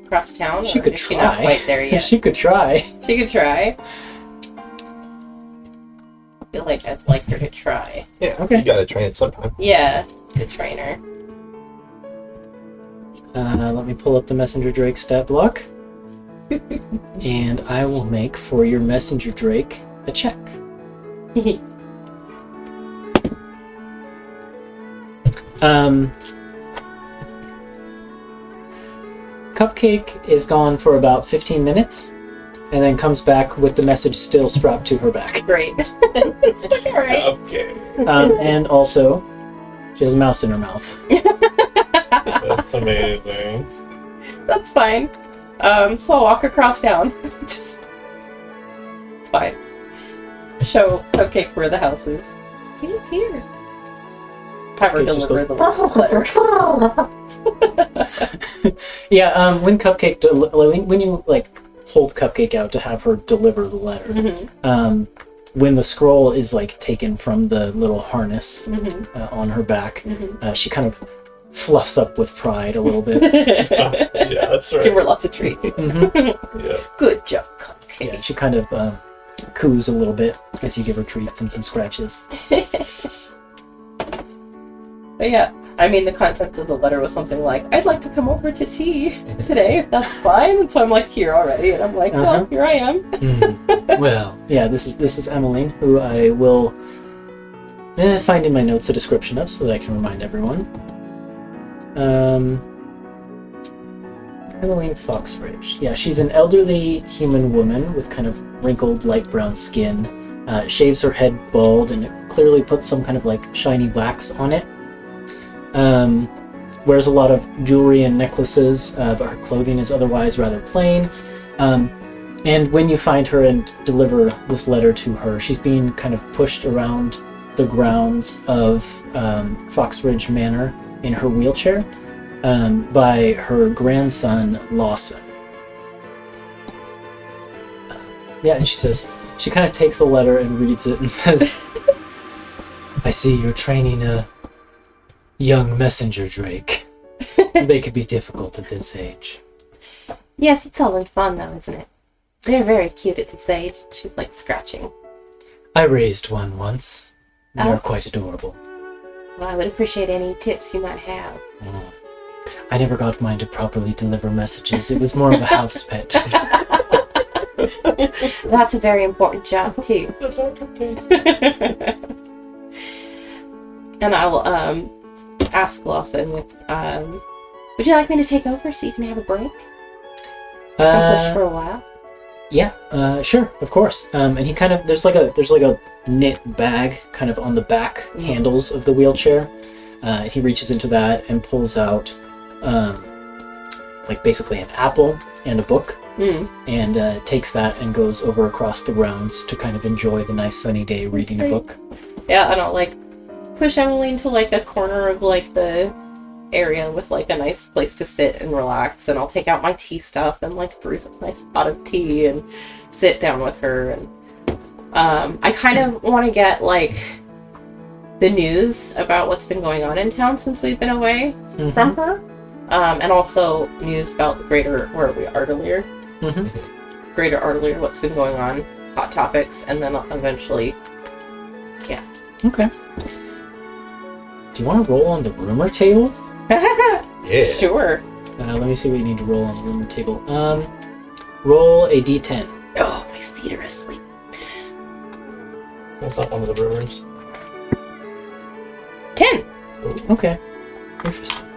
across town? She or could is she not try. quite there yet? she could try. She could try. I feel like I'd like her to try. Yeah, Okay. You gotta train it sometime. Yeah, the trainer. Let me pull up the Messenger Drake stat block. And I will make for your Messenger Drake a check. Cupcake is gone for about 15 minutes and then comes back with the message still strapped to her back. Great. It's like, all right. Okay. And also, she has a mouse in her mouth. That's amazing. That's fine. So I'll walk across town. It's fine. Show Cupcake where the house is. He's here. Have her Cupcake just deliver goes, the letter. Yeah, when Cupcake, when you like hold Cupcake out to have her deliver the letter, Mm-hmm. when the scroll is like taken from the little harness Mm-hmm. on her back, Mm-hmm. she kind of fluffs up with pride a little bit. Yeah, that's right. Give her lots of treats. Yeah. Good job, Cupcake. Yeah, she kind of coos a little bit as you give her treats and some scratches. But yeah, I mean, the contents of the letter was something like, I'd like to come over to tea today, if that's fine. And so I'm like, here already. And I'm like, well, here I am. Well, yeah, this is Emmeline, who I will find in my notes a description of so that I can remind everyone. Emmeline Foxbridge. Yeah, she's an elderly human woman with kind of wrinkled light brown skin. Shaves her head bald and it clearly puts some kind of like shiny wax on it. Wears a lot of jewelry and necklaces, but her clothing is otherwise rather plain. And when you find her and deliver this letter to her, she's being kind of pushed around the grounds of Foxbridge Manor in her wheelchair by her grandson, Lawson. Yeah, and she kind of takes the letter and reads it and says, I see you're training a young messenger drake. They could be difficult at this age. Yes, it's all in fun though, isn't it? They're very cute at this age. She's like scratching. I raised one once. They're Oh. quite adorable. Well, I would appreciate any tips you might have. I never got mine to properly deliver messages. It was more of a house pet. That's a very important job too. That's okay. And I'll ask Lawson if would you like me to take over so you can have a break? Can push for a while. Yeah, sure, of course. And he kind of there's like a knit bag kind of on the back handles of the wheelchair. He reaches into that and pulls out like basically an apple and a book, and takes that and goes over across the grounds to kind of enjoy the nice sunny day reading a book. Yeah, and I'll like push Emily into like a corner of like the area with like a nice place to sit and relax, and I'll take out my tea stuff and like brew a nice pot of tea and sit down with her. And I kind of want to get like the news about what's been going on in town since we've been away from her, and also news about the greater, where are we, Ardelier? Greater Ardelier, what's been going on, hot topics, and then eventually, yeah. Okay. Do you want to roll on the rumor table? Yeah. Sure. Let me see what you need to roll on the rumor table. Roll a d10. Oh, my feet are asleep. That's not one of the brewers. 10. Okay. Interesting.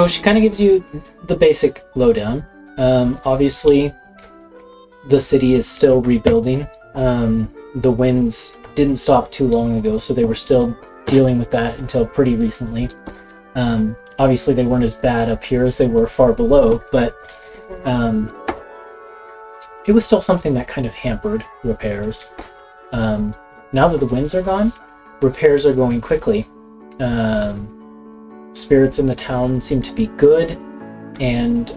She kind of gives you the basic lowdown. Obviously, the city is still rebuilding. The winds didn't stop too long ago, so they were still dealing with that until pretty recently. Obviously, they weren't as bad up here as they were far below, but it was still something that kind of hampered repairs. Now that the winds are gone, repairs are going quickly. Spirits in the town seem to be good, and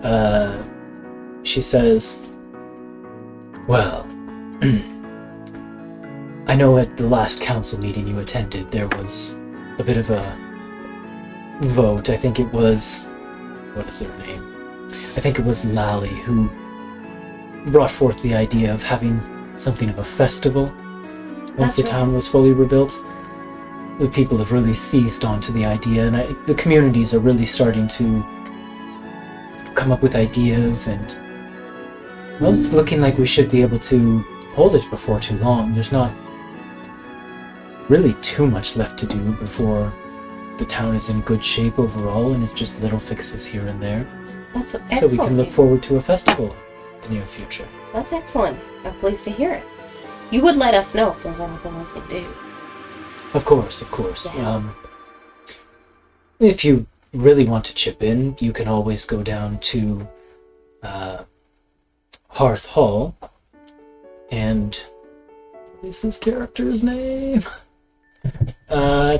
she says, well, I know at the last council meeting you attended, there was a bit of a vote. I think it was, what is her name? I think it was Lally who brought forth the idea of having something of a festival once the town was fully rebuilt. The people have really seized onto the idea, and the communities are really starting to come up with ideas, and well, it's looking like we should be able to hold it before too long. There's not really too much left to do before the town is in good shape overall, and it's just little fixes here and there. That's excellent. So we can look forward to a festival in the near future. That's excellent. So I'm pleased to hear it. You would let us know if there's anything we can do. Of course, of course. Yeah. If you really want to chip in, you can always go down to Hearth Hall, and what is this character's name?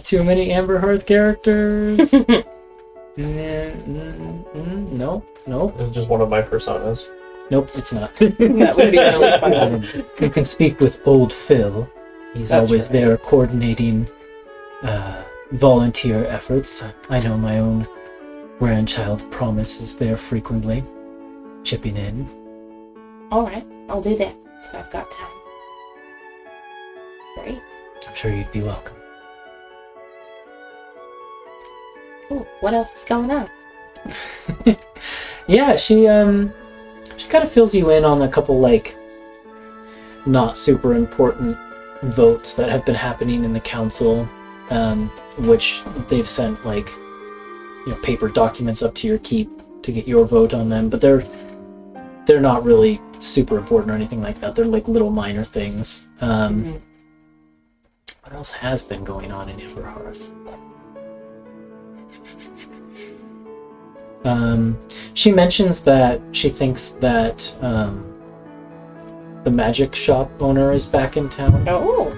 Too many Amber Hearth characters. Nope. This is just one of my personas. Nope, it's not. That would be really fun. You can speak with Old Phil. He's That's always right. there coordinating volunteer efforts. I know my own grandchild Promise is there frequently, chipping in. All right, I'll do that if I've got time. Great. I'm sure you'd be welcome. Cool. What else is going on? Yeah, she kind of fills you in on a couple, like, not super important votes that have been happening in the council, which they've sent, like, paper documents up to your keep to get your vote on them, but they're not really super important or anything like that. They're like little minor things. What else has been going on in Amberhearth? She mentions that she thinks that the magic shop owner is back in town. Oh.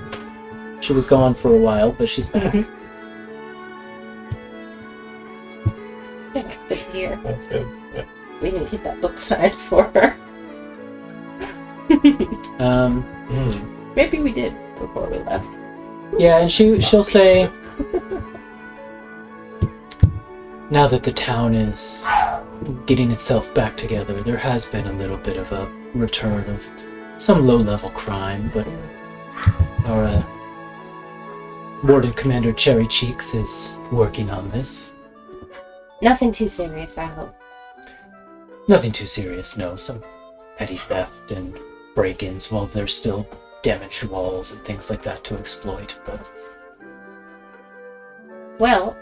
She was gone for a while, but she's back. Yeah, that's good to hear. That's good. Yeah. We didn't get that book signed for her. Maybe we did before we left. Yeah, and she'll say, now that the town is getting itself back together, there has been a little bit of a return of some low-level crime, but our Warden Commander Cherry Cheeks is working on this. Nothing too serious, I hope. Nothing too serious, no. Some petty theft and break-ins while there's still damaged walls and things like that to exploit, but... Well,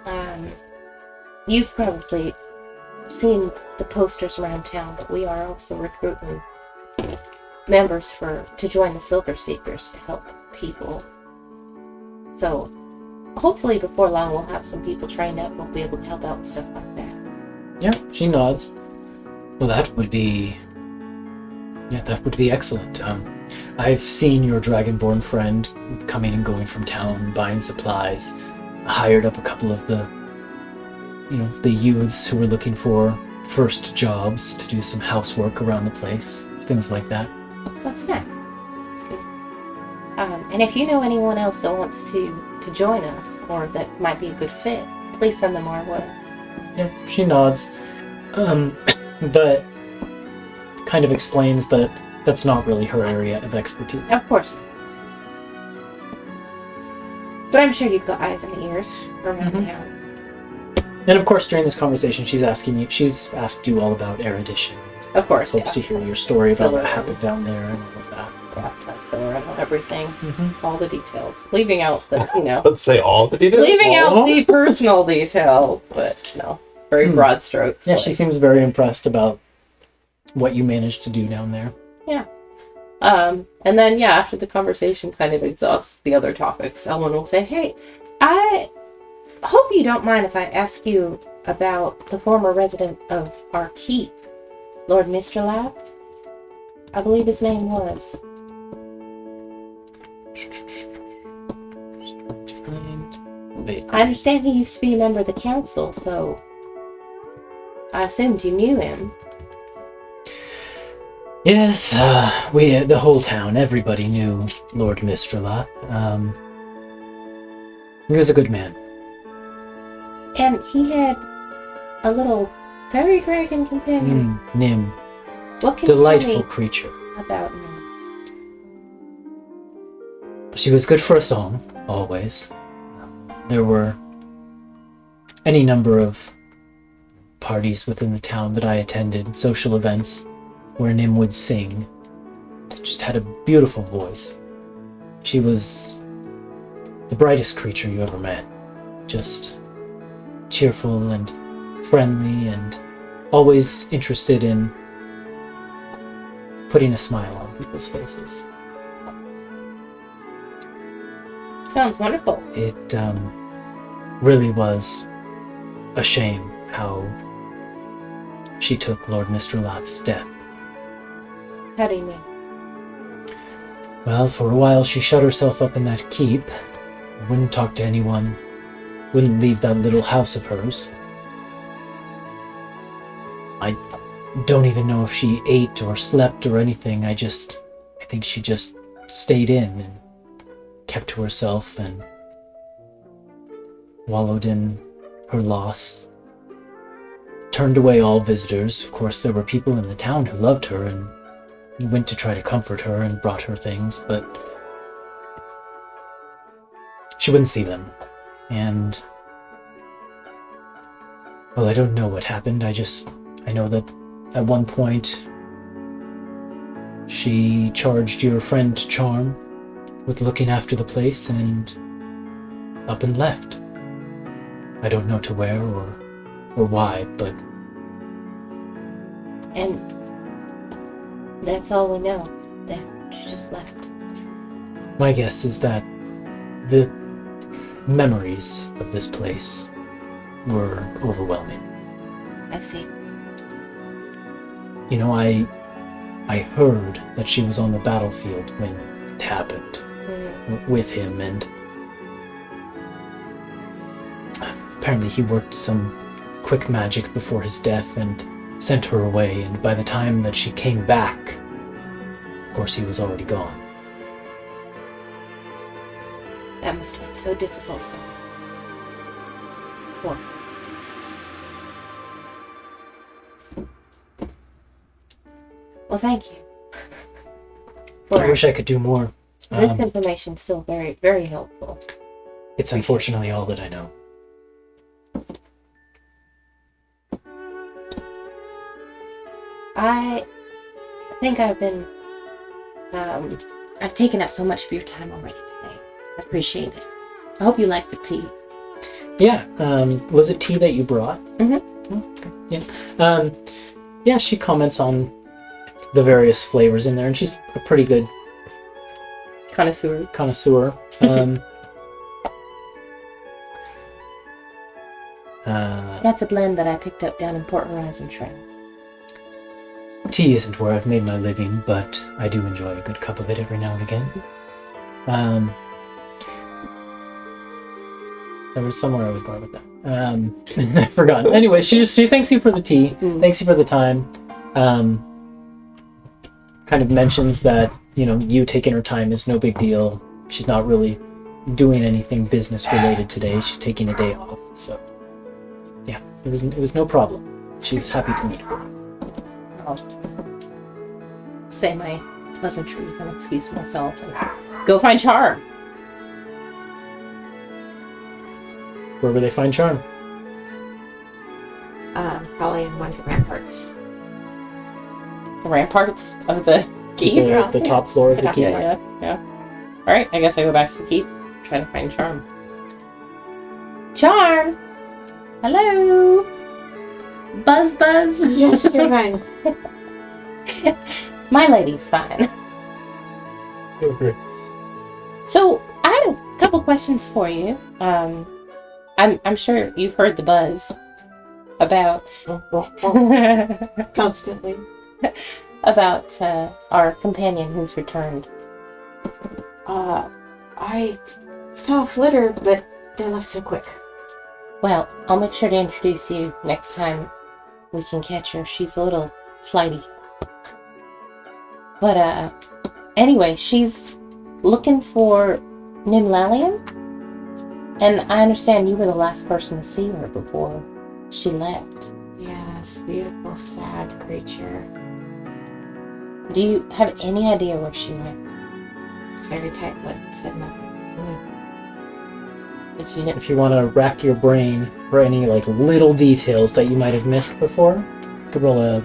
you've probably seen the posters around town, but we are also recruiting members to join the Silver Seekers to help people. So, hopefully before long we'll have some people trained up and we'll be able to help out with stuff like that. Yeah, she nods. Well, that would be excellent. I've seen your Dragonborn friend coming and going from town, buying supplies. Hired up a couple of the youths who were looking for first jobs to do some housework around the place. Things like that. That's nice. That's good. And if you know anyone else that wants to join us, or that might be a good fit, please send them our way. Yeah, she nods. But kind of explains that that's not really her area of expertise. Of course. But I'm sure you've got eyes and ears around town. And of course, during this conversation, she's asked you all about erudition. Of course, Hopes to hear your story about what happened down there and all of that. Yeah, everything, all the details. Leaving out the, Let's say all the details. leaving out the personal details, but no, very broad strokes. Yeah, she seems very impressed about what you managed to do down there. Yeah. And then, after the conversation kind of exhausts the other topics, Ellen will say, hey, I hope you don't mind if I ask you about the former resident of our keep, Lord Mistralab. I believe his name was. I understand he used to be a member of the council, so I assumed you knew him. Yes, the whole town, everybody knew Lord Mistralab. He was a good man. And he had a little fairy dragon companion. Nim. What can Delightful you tell me creature. about Nim? She was good for a song, always. There were any number of parties within the town that I attended, social events, where Nim would sing. Just had a beautiful voice. She was the brightest creature you ever met. Just cheerful and friendly and always interested in putting a smile on people's faces. Sounds wonderful. It really was a shame how she took Lord Mistralab's death. How do you mean? Well, for a while she shut herself up in that keep, wouldn't talk to anyone, wouldn't leave that little house of hers. I don't even know if she ate or slept or anything. I think she just stayed in and kept to herself and wallowed in her loss. Turned away all visitors. Of course, there were people in the town who loved her and went to try to comfort her and brought her things, but she wouldn't see them. And, well, I don't know what happened. I know that at one point she charged your friend Charm with looking after the place and up and left. I don't know to where or why, but... And that's all we know, that she just left. My guess is that the memories of this place were overwhelming. I see. I heard that she was on the battlefield when it happened with him, and apparently he worked some quick magic before his death and sent her away, and by the time that she came back, of course he was already gone. That must have been so difficult. Poor thing. Well, thank you. I wish I could do more. This information is still very, very helpful. It's unfortunately all that I know. I think I've taken up so much of your time already today. I appreciate it. I hope you like the tea. Yeah, was it tea that you brought? Mm-hmm. Okay. Yeah. Yeah, she comments on the various flavors in there, and she's a pretty good Connoisseur. That's That's a blend that I picked up down in Port Horizon Trail. tea isn't where I've made my living, but I do enjoy a good cup of it every now and again. There was somewhere I was going with that. I forgot. Anyway, she thanks you for the tea. Thanks you for the time. Kind of mentions that, you taking her time is no big deal. She's not really doing anything business related today. She's taking a day off. So, yeah, it was no problem. She's happy to meet her. I'll say my pleasantries and excuse myself and go find Charm. Where would they find Charm? Probably in one of the ramparts. The ramparts of the keep? The top floor of the keep? Yeah. Alright, I guess I go back to the keep, try to find Charm. Charm! Hello! Buzz? Yes, you're fine. My lady's fine. Okay. So, I had a couple questions for you. I'm sure you've heard the buzz about Constantly. about our companion who's returned. I saw a flitter, but they left so quick. Well, I'll make sure to introduce you next time we can catch her. She's a little flighty. But anyway, she's looking for Nimlalian. And I understand you were the last person to see her before she left. Yes, beautiful, sad creature. Do you have any idea where she went? Fairytale, but said nothing. If you want to rack your brain for any little details that you might have missed before, you could roll a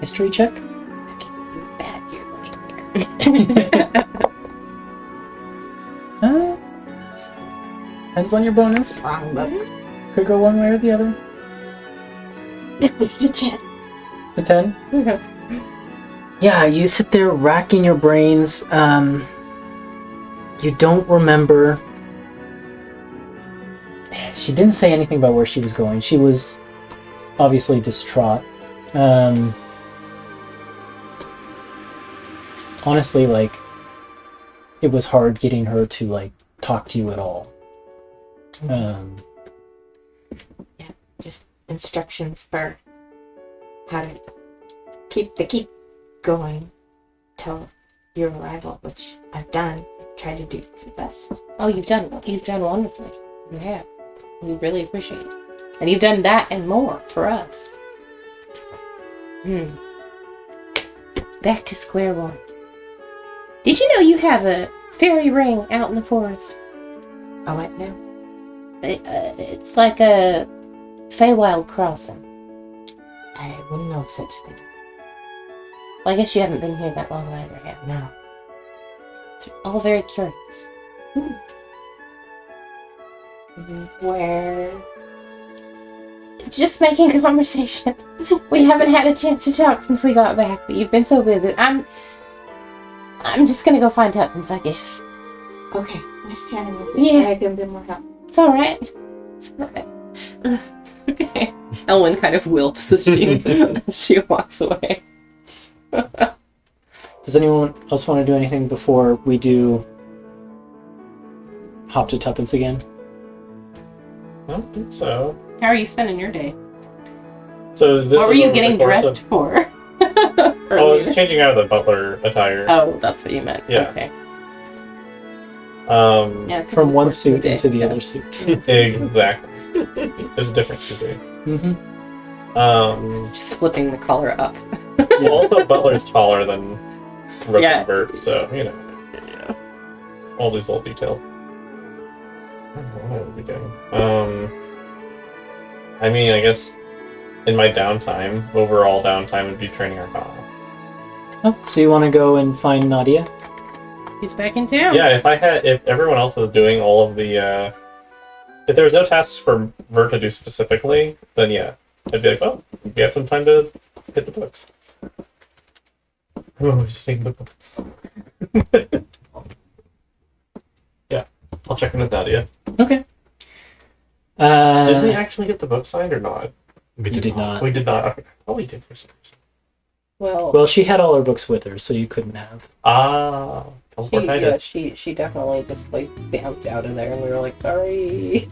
history check. You're bad, you're going Depends on your bonus. Wrong button. Could go one way or the other. It's a 10. The 10? Okay. Yeah, you sit there racking your brains. You don't remember. She didn't say anything about where she was going. She was obviously distraught. Honestly, it was hard getting her to talk to you at all. Just instructions for how to keep the keep going till your arrival, which I've done. Tried to do to the best. Oh, you've done wonderfully. You have. We really appreciate it. And you've done that and more for us. Back to square one. Did you know you have a fairy ring out in the forest? Oh, what now? It's like a Feywild crossing. I wouldn't know of such thing. Well, I guess you haven't been here that long either, have you? No. It's all very curious. Where? Just making conversation. We haven't had a chance to talk since we got back, but you've been so busy. I'm just gonna go find Tuppence, I guess. Okay, nice chatting with Yeah. you. So I can be more help. It's alright. It's alright. Okay. Elwyn kind of wilts as she walks away. Does anyone else want to do anything before we do hop to Tuppence again? I don't think so. How are you spending your day? So this What were is you over the getting course dressed of- for? I was changing out of the butler attire. Oh, that's what you meant. Yeah. Okay. Yeah, it's From one important suit day. into the Yeah. other suit. exactly. There's a difference between. Mm-hmm. Just flipping the collar up. Also, Butler's taller than Rook Yeah. and Bert, so Yeah. all these little details. I don't know what I would be doing. I mean, I guess in my downtime, overall downtime would be training Arcana. Oh, so you want to go and find Nadia? He's back in town. Yeah, if everyone else was doing all of the, if there was no tasks for Ver to do specifically, then yeah, I'd be like, oh, we have some time to hit the books. I'm always hitting the books. Yeah, I'll check in with Nadia. Okay. Did we actually get the book signed or not? You did not. We did not. Okay. Oh, we did for some reason. Well, she had all her books with her, so you couldn't have. She definitely just like bounced out of there, and we were like, sorry.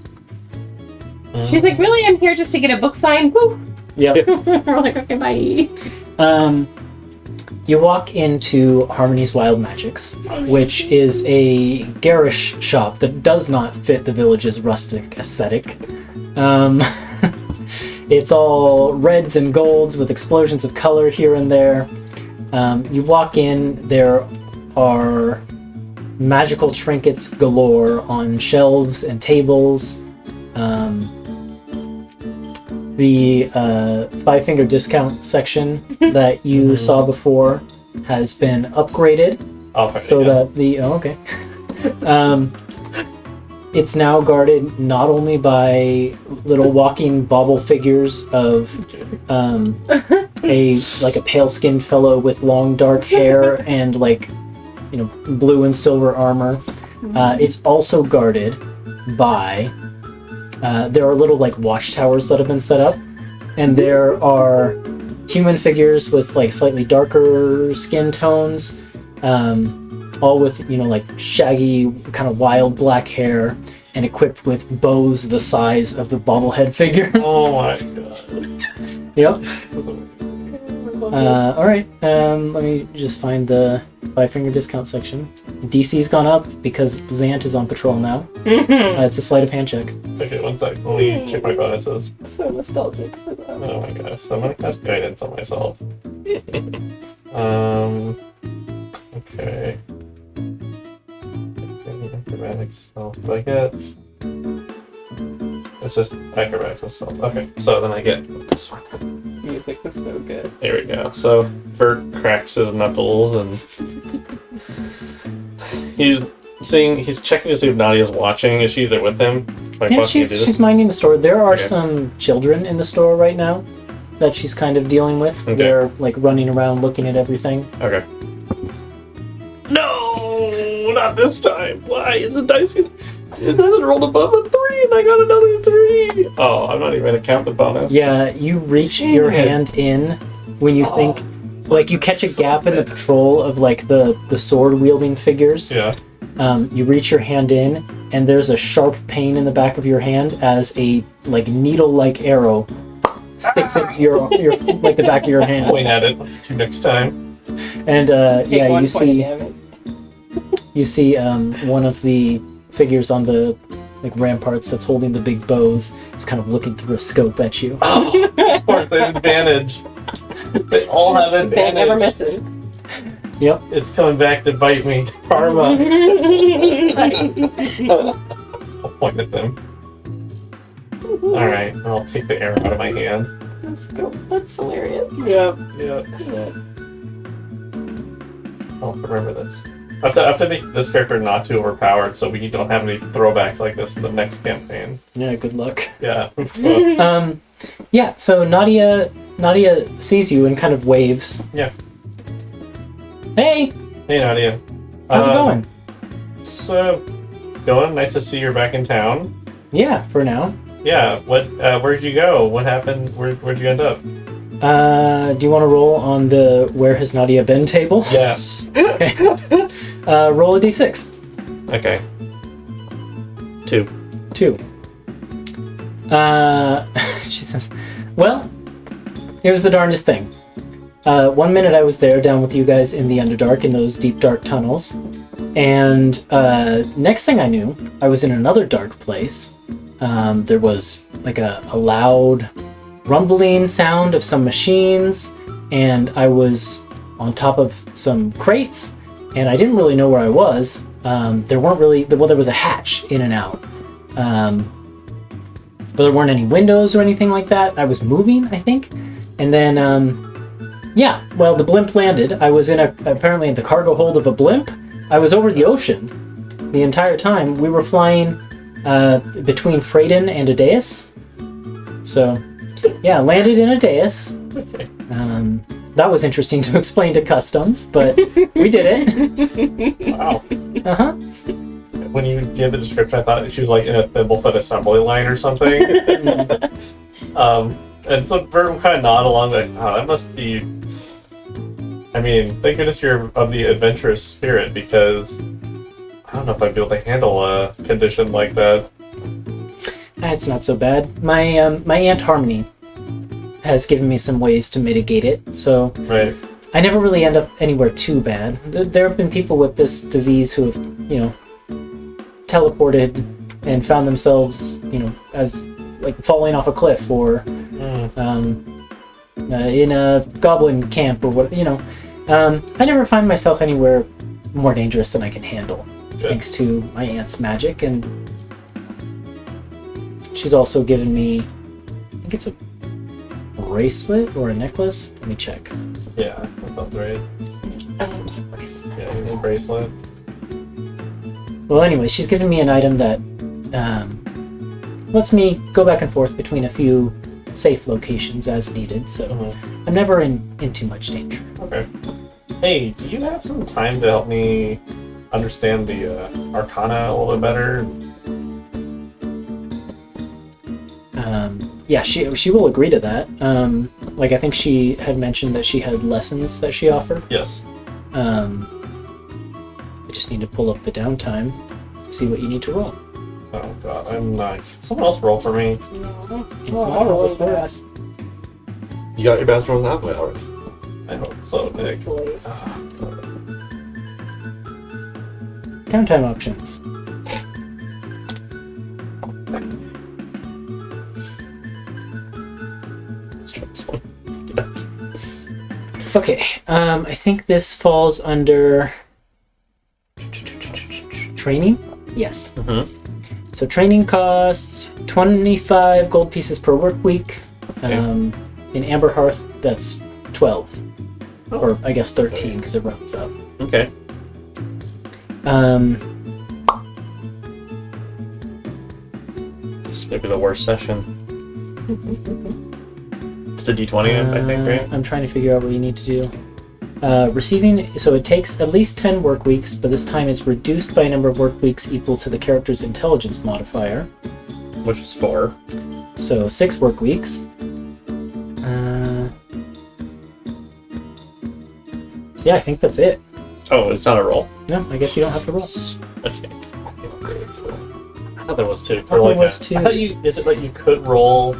She's like, really? I'm here just to get a book signed. Woo. Yep. We're like, okay, bye. You walk into Harmony's Wild Magics, which is a garish shop that does not fit the village's rustic aesthetic. It's all reds and golds with explosions of color here and there. You walk in, there are magical trinkets galore on shelves and tables. The five-finger discount section that you saw before has been upgraded that the it's now guarded not only by little walking bauble figures of a pale-skinned fellow with long dark hair and blue and silver armor. It's also guarded by there are little watchtowers that have been set up, and there are human figures with slightly darker skin tones, all with shaggy kind of wild black hair and equipped with bows the size of the bobblehead figure. Oh my god. Yep. All right. Let me just find the five-finger discount section. DC's gone up because Zant is on patrol now. It's a sleight of hand check. Okay, one sec. Let me check my bonuses. So nostalgic for that. Oh my gosh. So I'm gonna cast guidance on myself. Okay. Acrobatics stealth. Do I get? It's just acrobatics and stealth. Okay, so then I get this one. Music is so good. There we go. So Bert cracks his knuckles and he's checking to see if Nadia's watching. Is she there with him? Yeah, she's minding the store. There are some children in the store right now that she's kind of dealing with. Okay. They're running around looking at everything. Okay. No, not this time. Why is the dice? It hasn't rolled above a 3, and I got another 3. Oh, I'm not even gonna count the bonus. Yeah, you reach your hand in when you think, you catch a gap in the patrol of the sword wielding figures. Yeah. You reach your hand in, and there's a sharp pain in the back of your hand as a needle-like arrow sticks into your the back of your hand. Point at it next time. And you see one of the figures on the ramparts that's holding the big bows is kind of looking through a scope at you. Oh, of course, they have advantage. They all have advantage. They never misses. Yep. It's coming back to bite me. Karma. I'll point at them. Alright, I'll take the arrow out of my hand. That's hilarious. Yep. I'll remember this. I have to make this character not too overpowered so we don't have any throwbacks like this in the next campaign. Yeah, good luck. Yeah. So Nadia sees you and kind of waves. Yeah. Hey! Hey, Nadia. How's it going? It's going. Nice to see you're back in town. Yeah, for now. Yeah. Where'd you go? What happened? Where'd you end up? Do you want to roll on the Where Has Nadia Been table? Yes. Okay. Roll a d6. Okay. 2. She says, well, it was the darndest thing. 1 minute I was there down with you guys in the Underdark in those deep dark tunnels, and next thing I knew, I was in another dark place. There was a loud rumbling sound of some machines, and I was on top of some crates, and I didn't really know where I was. There was a hatch in and out, but there weren't any windows or anything like that. I was moving, I think, and then the blimp landed. I was apparently in the cargo hold of a blimp. I was over the ocean the entire time. We were flying between Freyden and Adeus. So yeah, landed in Adeus. That was interesting to explain to customs, but we did it. Wow. Uh-huh. When you gave the description, I thought she was in a Thimblefoot assembly line or something. And so Bert would kind of nod along, that must be I mean, thank goodness you're of the adventurous spirit, because I don't know if I'd be able to handle a condition like that. It's not so bad. My Aunt Harmony has given me some ways to mitigate it, so Right. I never really end up anywhere too bad. There have been people with this disease who have, teleported and found themselves, as like falling off a cliff or in a goblin camp or what, I never find myself anywhere more dangerous than I can handle, thanks to my aunt's magic, and she's also given me, I think it's a bracelet or a necklace. Let me check. Yeah, that sounds right. Yeah, a bracelet. Well, anyway, she's given me an item that lets me go back and forth between a few safe locations as needed, so I'm never in too much danger. Okay. Hey, do you have some time to help me understand the Arcana a little bit better? Yeah, she will agree to that. I think she had mentioned that she had lessons that she offered. Yes. I just need to pull up the downtime, see what you need to roll. Oh god, I'm not. Someone else roll for me. I'll roll it fast. You got your best roll that way already. I hope so, Nick. Downtime options. Let's try this one. Okay, I think this falls under training. Yes. So training costs 25 gold pieces per work week. In Amber Hearth, that's 12, or I guess 13 because it rounds up. Okay. This may be the worst session. It's a D20, I think, right? I'm trying to figure out what you need to do. Receiving, so it takes at least 10 work weeks, but this time is reduced by a number of work weeks equal to the character's intelligence modifier. Which is 4. So 6 work weeks. Yeah, I think that's it. Oh, it's not a roll. No, I guess you don't have to roll. Okay. I thought there was 2. thought there was 2. I thought is it like you could roll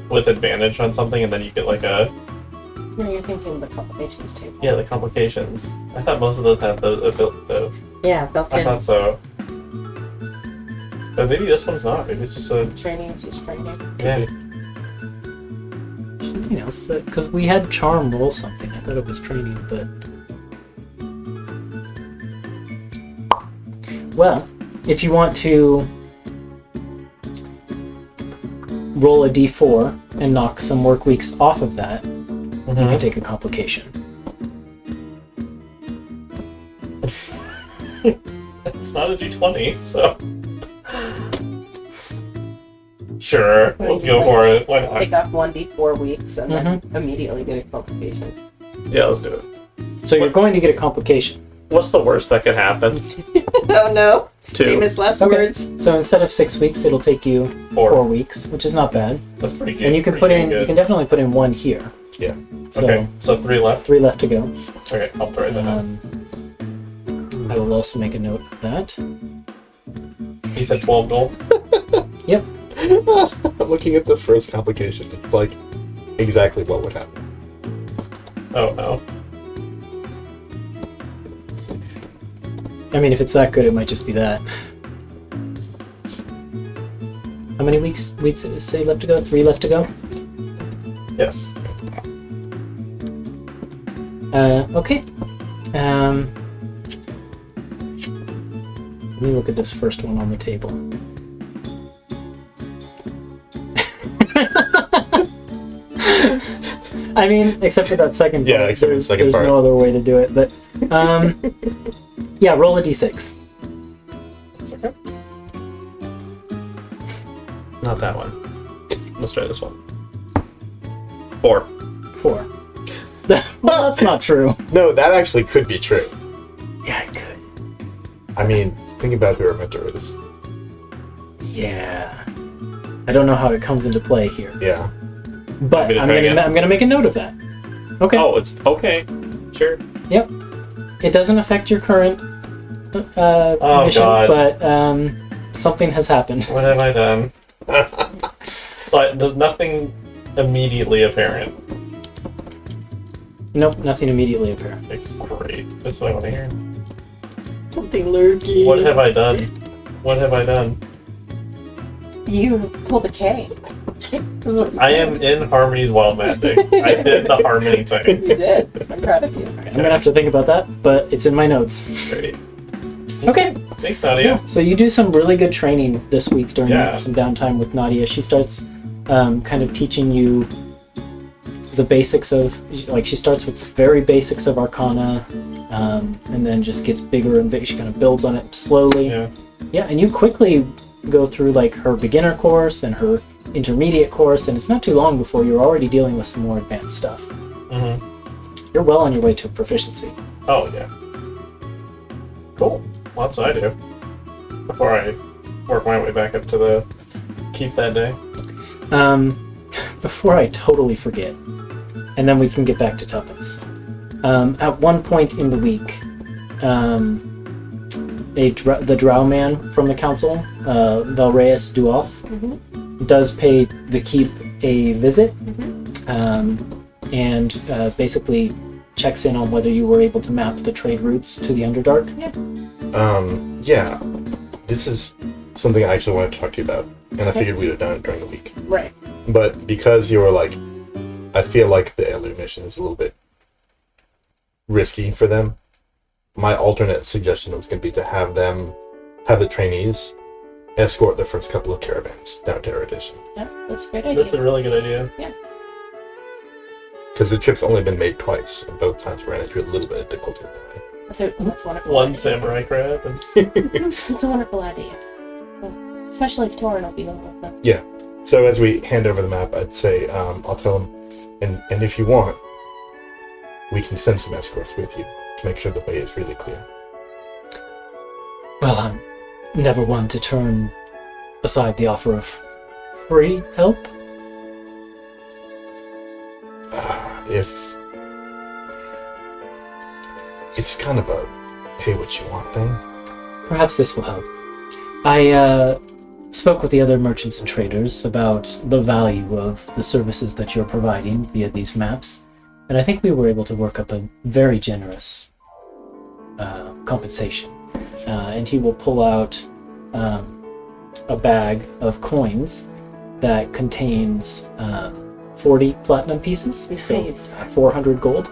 with advantage on something and then you get like a... No, you're thinking of the complications table. Yeah, the complications. I thought most of those had the built though. Yeah, built I in. thought so. But maybe this one's not. Maybe it's just a... Training is just training. Yeah. Something else, because we had charm roll something. I thought it was training, but... Well, if you want to roll a d4 and knock some work weeks off of that, you can take a complication. It's not a D20, so... Sure, let's go for it. Why not? Take off 1d4 weeks and then immediately get a complication. Yeah, let's do it. So you're going to get a complication. What's the worst that could happen? Oh no! 2. Famous last Okay. words. So instead of 6 weeks, it'll take you 4 weeks, which is not bad. That's pretty good. And you can pretty put in, good. you can definitely put in 1 here. Yeah. So Okay, so 3 left. 3 left to go. Okay, I'll write that down. I will also make a note of that. He said 12 gold. Yep. I'm looking at the first complication. It's like exactly what would happen. Oh no. I mean, if it's that good, it might just be that. How many weeks we'd say left to go? 3 left to go? Yes. Okay. Let me look at this first one on the table. I mean, except for that second part. Yeah, except for the second part. There's no other way to do it, but... yeah, roll a d6. It's okay. Not that one. Let's try this one. 4. 4. Well, that's not true. No, that actually could be true. Yeah, it could. I mean, think about who our mentor is. Yeah. I don't know how it comes into play here. Yeah. But Want me to I'm try gonna again? I'm gonna make a note of that. Okay. Oh, it's okay. Sure. Yep. It doesn't affect your current Oh, mission, God. but something has happened. What have I done? So there's nothing immediately apparent. Nope, nothing immediately apparent. Okay, great. That's what I want to hear. Something lurking. What have I done? What have I done? You pulled a K. I am in Harmony's Wild Magic. I did the Harmony thing. You did. I'm proud of you. I'm gonna have to think about that, but it's in my notes. Great. Okay. Thanks, Nadia. So you do some really good training this week during Yeah. some downtime with Nadia. She starts kind of teaching you the basics of, like, she starts with the very basics of Arcana, and then just gets bigger and bigger. She kind of builds on it slowly. Yeah. Yeah, and you quickly go through like her beginner course and her intermediate course, and it's not too long before you're already dealing with some more advanced stuff. Mm-hmm. You're well on your way to proficiency. Oh, yeah. Cool. Well, that's what I do. Before I work my way back up to the keep that day. Before I totally forget, and then we can get back to tuppence. At one point in the week, the drow man from the council, Valreus Duoth, does pay the keep a visit, and basically checks in on whether you were able to map the trade routes to the Underdark. Yeah. This is something I actually wanted to talk to you about, and I figured we'd have done it during the week. Right. But because you were like, I feel like the other mission is a little bit risky for them. My alternate suggestion was going to be to have the trainees escort the first couple of caravans down to Erudition. Yeah, that's a great idea. That's a really good idea. Yeah. Because the trip's only been made twice, and both times ran into a little bit of difficulty. That's wonderful. One samurai crab. And... It's a wonderful idea. Especially if Torin will be going with them. Yeah. So as we hand over the map, I'd say, I'll tell them, and if you want, we can send some escorts with you to make sure the way is really clear. Well, I'm never one to turn aside the offer of free help. If it's kind of a pay what you want thing. Perhaps this will help. I spoke with the other merchants and traders about the value of the services that you're providing via these maps, and I think we were able to work up a very generous compensation. And he will pull out a bag of coins that contains 40 platinum pieces, Nice. so 400 gold.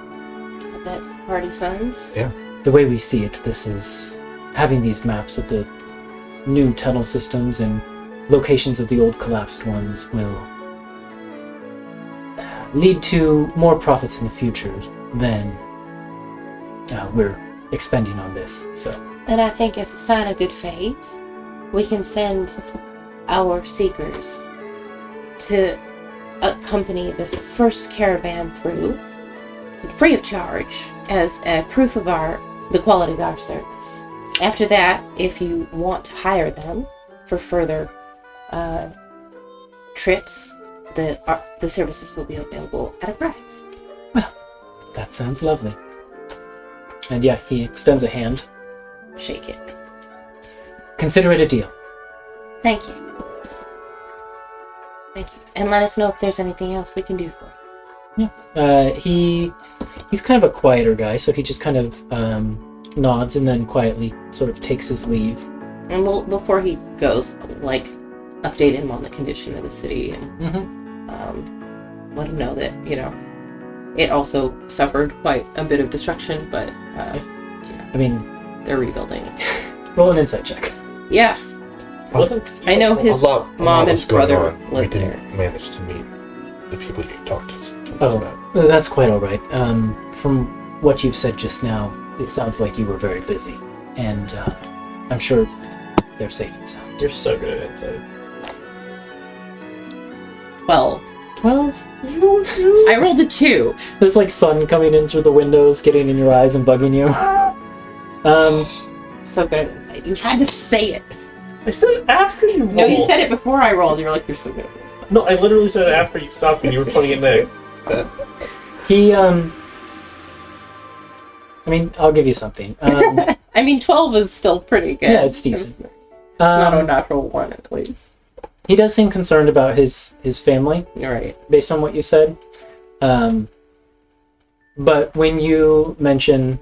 That's party funds. Yeah. The way we see it, this is having these maps of the new tunnel systems and locations of the old collapsed ones will lead to more profits in the future than we're expending on this. So, And I think as a sign of good faith, we can send our seekers to accompany the first caravan through, free of charge, as a proof of the quality of our service. After that, if you want to hire them for further trips, the services will be available at a price. well, that sounds lovely. And yeah, he extends a hand. Shake it. Consider it a deal. Thank you. Thank you. And let us know if there's anything else we can do for you. Yeah. He's kind of a quieter guy, so he just kind of nods and then quietly sort of takes his leave. And we'll, before he goes, like, update him on the condition of the city and let him know that, it also suffered quite a bit of destruction, but I mean, they're rebuilding. roll an insight check. Yeah. I know his a lot mom was and going brother on. We live there. didn't manage to meet the people you talked to us Oh, about. that's quite all right. From what you've said just now, it sounds like you were very busy, and I'm sure they're safe and sound. You're so good at insight. 12. 12? I rolled a 2. There's like sun coming in through the windows, getting in your eyes and bugging you. So good at insight. You had to say it. I said it after you rolled. No, you said it before I rolled. You were like, you're so good. No, I literally said it after you stopped and you were pointing at Nick. I mean, I'll give you something. I mean, 12 is still pretty good. Yeah, it's decent. It's not a natural 1, at least. He does seem concerned about his family, You're right. based on what you said. But when you mention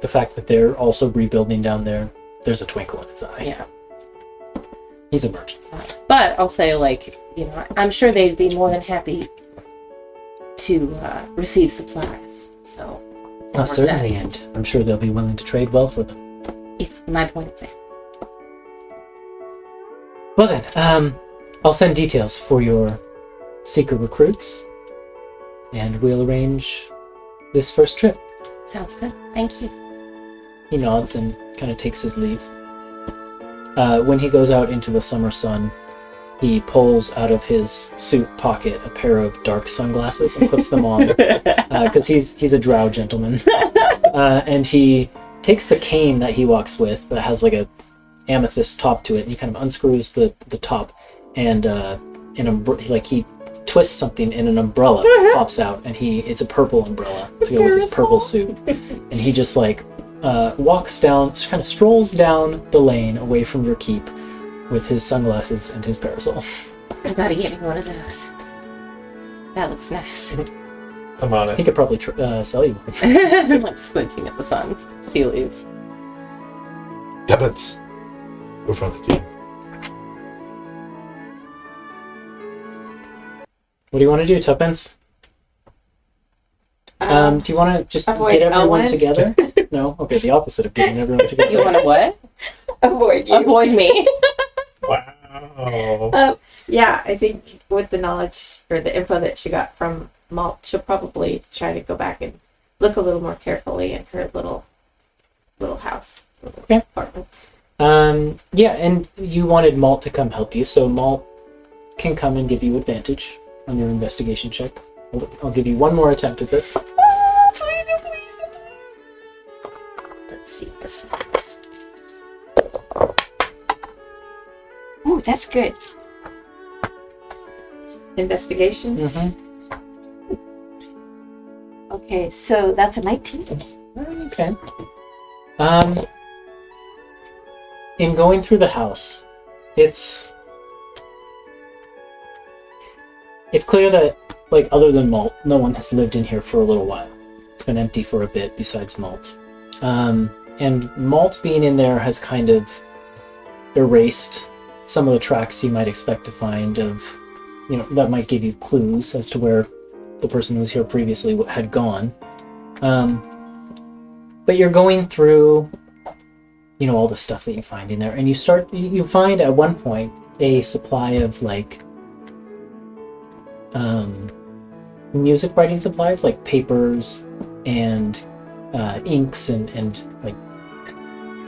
the fact that they're also rebuilding down there, there's a twinkle in his eye. Yeah. He's a merchant. But I'll say, like, you know, I'm sure they'd be more than happy to receive supplies. So, Certainly, and I'm sure they'll be willing to trade well for them. it's my point of view. Well then, I'll send details for your seeker recruits, and we'll arrange this first trip. Sounds good. Thank you. He nods and kind of takes his leave. When he goes out into the summer sun, he pulls out of his suit pocket a pair of dark sunglasses and puts them on, because he's a drow gentleman. And he takes the cane that he walks with that has like a amethyst top to it, and he kind of unscrews the top, and he twists something, and an umbrella pops out, and it's a purple umbrella to go with his purple suit, and he just like walks down, kind of strolls down the lane away from your keep with his sunglasses and his parasol. You gotta get me one of those. That looks nice. I'm on He it. could probably sell you one. I'm like squinting at the sun. Sea leaves. Tuppence. Go from the team. What do you want to do, Tuppence? Do you want to just avoid get everyone Elwyn? together? No? Okay, the opposite of getting everyone together. You want to what? Avoid you. Avoid me? Wow. Yeah, I think with the knowledge or the info that she got from Malt, she'll probably try to go back and look a little more carefully in her little house, Okay. apartments. Yeah, and you wanted Malt to come help you, so Malt can come and give you advantage on your investigation check. I'll give you one more attempt at this. Let's see this one. Ooh, that's good. Investigation. Mm-hmm. Okay, so that's a 19. Okay. In going through the house, it's clear that, like, other than Malt, no one has lived in here for a little while. It's been empty for a bit besides Malt. And Malt being in there has kind of erased some of the tracks you might expect to find of, you know, that might give you clues as to where the person who was here previously had gone. But you're going through, you know, all the stuff that you find in there, and you find at one point a supply of, like, music writing supplies, like papers and inks and like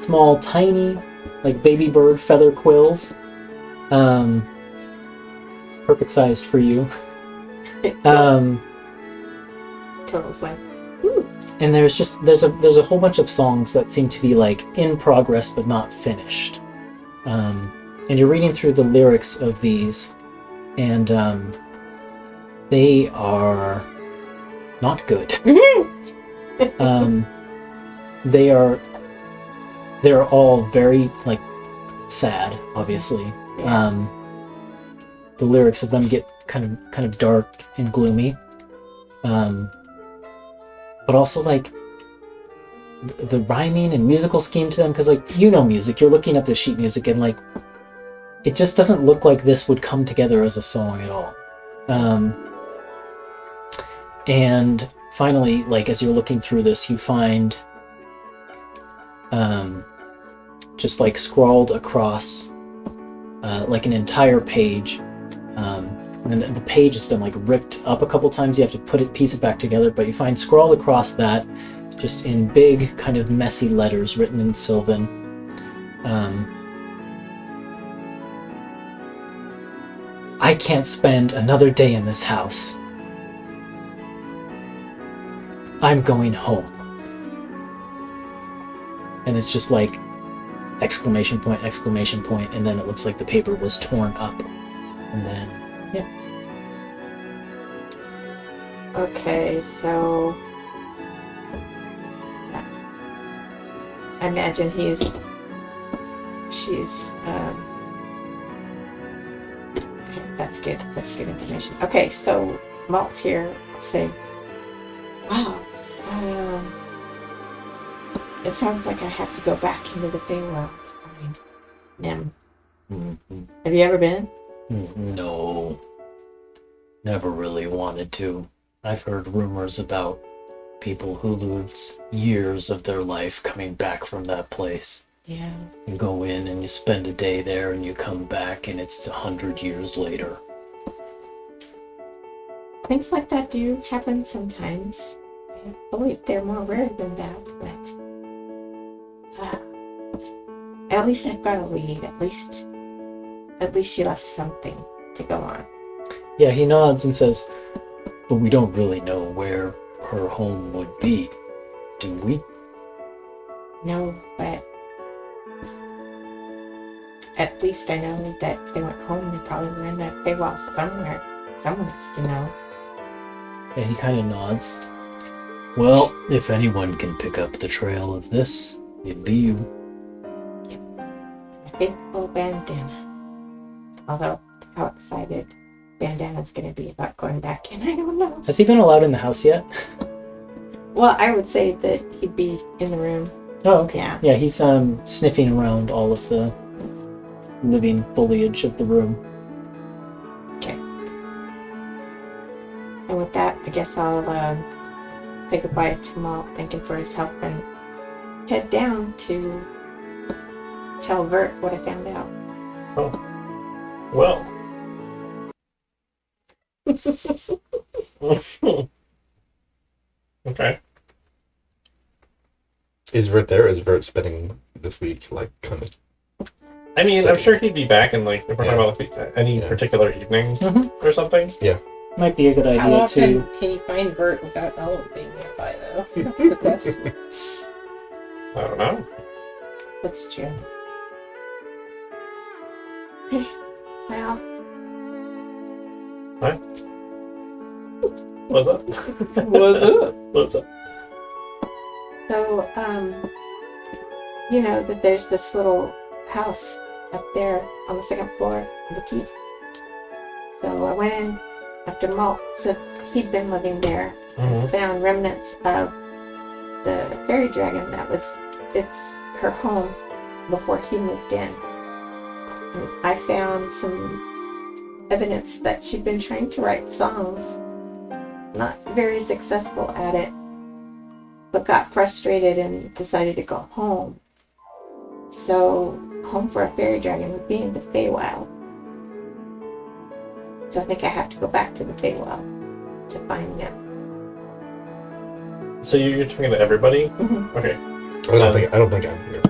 small, tiny, like baby bird feather quills. Perfect sized for you. Total's like, And there's a whole bunch of songs that seem to be like in progress but not finished. And you're reading through the lyrics of these, and they are not good. They're all very, like, sad, obviously. The lyrics of them get kind of dark and gloomy. But also, like, the rhyming and musical scheme to them, because, like, you know music, you're looking at the sheet music, and, like, it just doesn't look like this would come together as a song at all. And finally, like, as you're looking through this, you find just, like, scrawled across like an entire page, and the page has been, like, ripped up a couple times. You have to piece it back together, but you find scrawled across that, just in big, kind of messy letters written in Sylvan, I can't spend another day in this house. I'm going home. And it's just like exclamation point, and then it looks like the paper was torn up. And then, yeah. okay, so I imagine she's, that's good. That's good information. Okay, so Waltz here say, wow, it sounds like I have to go back into the Feywild to find Nim. Mm-hmm. Have you ever been? No. Never really wanted to. I've heard rumors about people who lose years of their life coming back from that place. Yeah. You go in and you spend a day there and you come back and it's 100 years later. Things like that do happen sometimes. I believe they're more rare than that, but at least I've got a lead. At least she left something to go on. Yeah, he nods and says, but we don't really know where her home would be, do we? No, but at least I know that if they went home, they probably were in the Feywild somewhere. Someone has to know. And he kind of nods. Well, if anyone can pick up the trail of this, it'd be you. A faithful bandana. Although, how excited Bandana's going to be about going back in, I don't know. Has he been allowed in the house yet? Well, I would say that he'd be in the room. Oh, okay. Yeah. Yeah, he's sniffing around all of the living foliage of the room. Okay. And with that, I guess I'll say goodbye to Malt, thank him for his help, and head down to tell Vert what I found out. Oh. Well. Okay. Is Vert there? Is Vert spending this week, like, kind of... I mean, I'm Steady. sure he'd be back in, like, if we're talking about like, any Yeah. particular evening Mhm. or something. Might be a good How idea often to... can you find Bert without Ellen being nearby, though? That's the question. I don't know. That's true. Well, What's up? What's up? What's up? so, you know that there's this little house up there on the second floor of the keep. So I went in after Malt said he'd been living there. Mm-hmm. Found remnants of the fairy dragon it's her home before he moved in. And I found some evidence that she'd been trying to write songs, not very successful at it, but got frustrated and decided to go home. So home for a fairy dragon would be in the Feywild. So I think I have to go back to the Feywild to find them. So you're talking to everybody? Mhm. Okay. I don't think I'm here.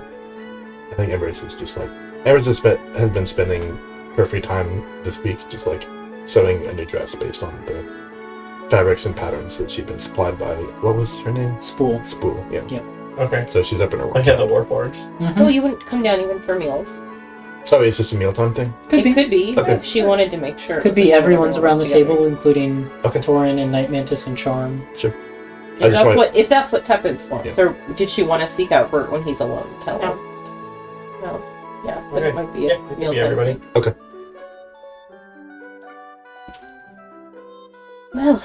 I think Everest is just like... Everest has been spending her free time this week just like sewing a new dress based on the fabrics and patterns that she'd been supplied by... What was her name? Spool. Spool, yeah. Yep. Okay. So she's up in her I work. had the Warforged. Mm-hmm. Well, you wouldn't come down even for meals. Oh, it's just a mealtime thing? Could be. Could be Okay. if she wanted to make sure. it Could was be like everyone's everyone around the was together. table, including Okay. Torin and Night Mantis and Charm. Sure. If that's what Tuppence wants, Yeah. or did she want to seek out Bert when he's alone? Tell No. him. No. Yeah, then Okay. it might be Yeah, a it could meal be time everybody. thing. Okay. Well,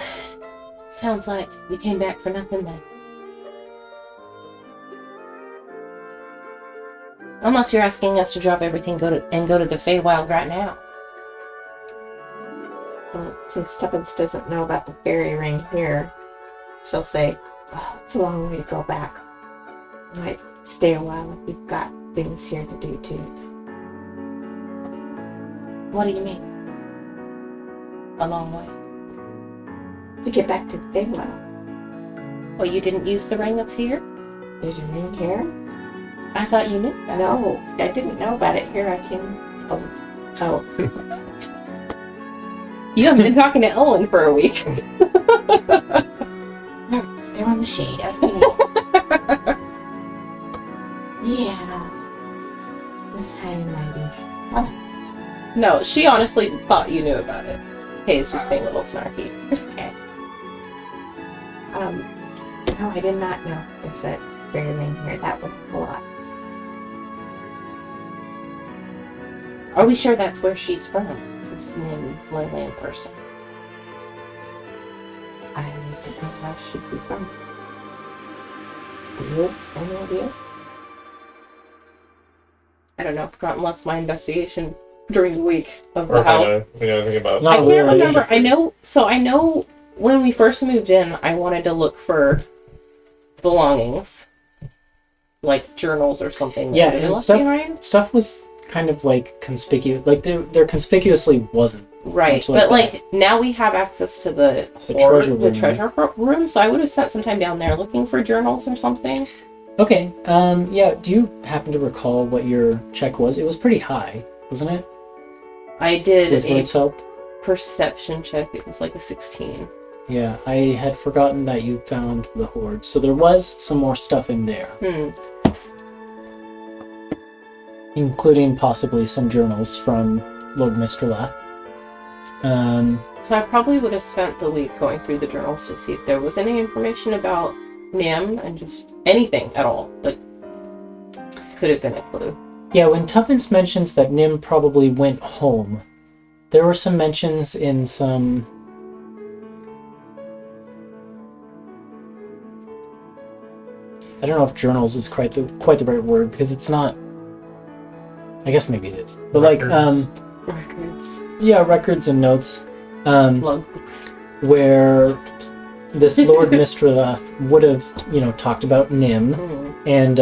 sounds like we came back for nothing then. Unless you're asking us to drop everything and go to the Feywild right now. Well, since Tuppence doesn't know about the fairy ring here, she'll say, oh, it's a long way to go back. I might stay a while if we've got things here to do too. What do you mean? A long way. To get back to the Feywild. Well, you didn't use the ring that's here? There's a ring here? I thought you knew that. No, I didn't know about it. Here I came. Oh. You haven't been talking to Ellen for a week. Stay on the shade. Yeah. This time might be. No, she honestly thought you knew about it. Hey, it's just being a little snarky. Okay. No, I did not know there's a fairy ring here. That would help a lot. Are we sure that's where she's from? This Nim Leyland person. I don't know how she'd be from. Do you have any ideas? I don't know. Unless my investigation during the week of Or the if I house. know anything about. Not I can't really. remember. I know when we first moved in, I wanted to look for belongings. Like journals or something. Yeah, that and left stuff- behind. Stuff was kind of like conspicuous. Like there conspicuously wasn't. Right, Much like but that. like now we have access to the treasure room, so I would have spent some time down there looking for journals or something. Okay. Yeah. Do you happen to recall what your check was? It was pretty high, wasn't it? I did With a Lloyd's help. perception check. It was like a 16. Yeah, I had forgotten that you found the hoard, so there was some more stuff in there, including possibly some journals from Lord Mistralath. So I probably would have spent the week going through the journals to see if there was any information about Nim and just anything at all that could have been a clue. Yeah, when Tuppence mentions that Nim probably went home, there were some mentions in some... I don't know if journals is quite the right word, because it's not... I guess maybe it is. But Records. yeah, records and notes, Logbooks. where this Lord Mistralath would have, talked about Nim, and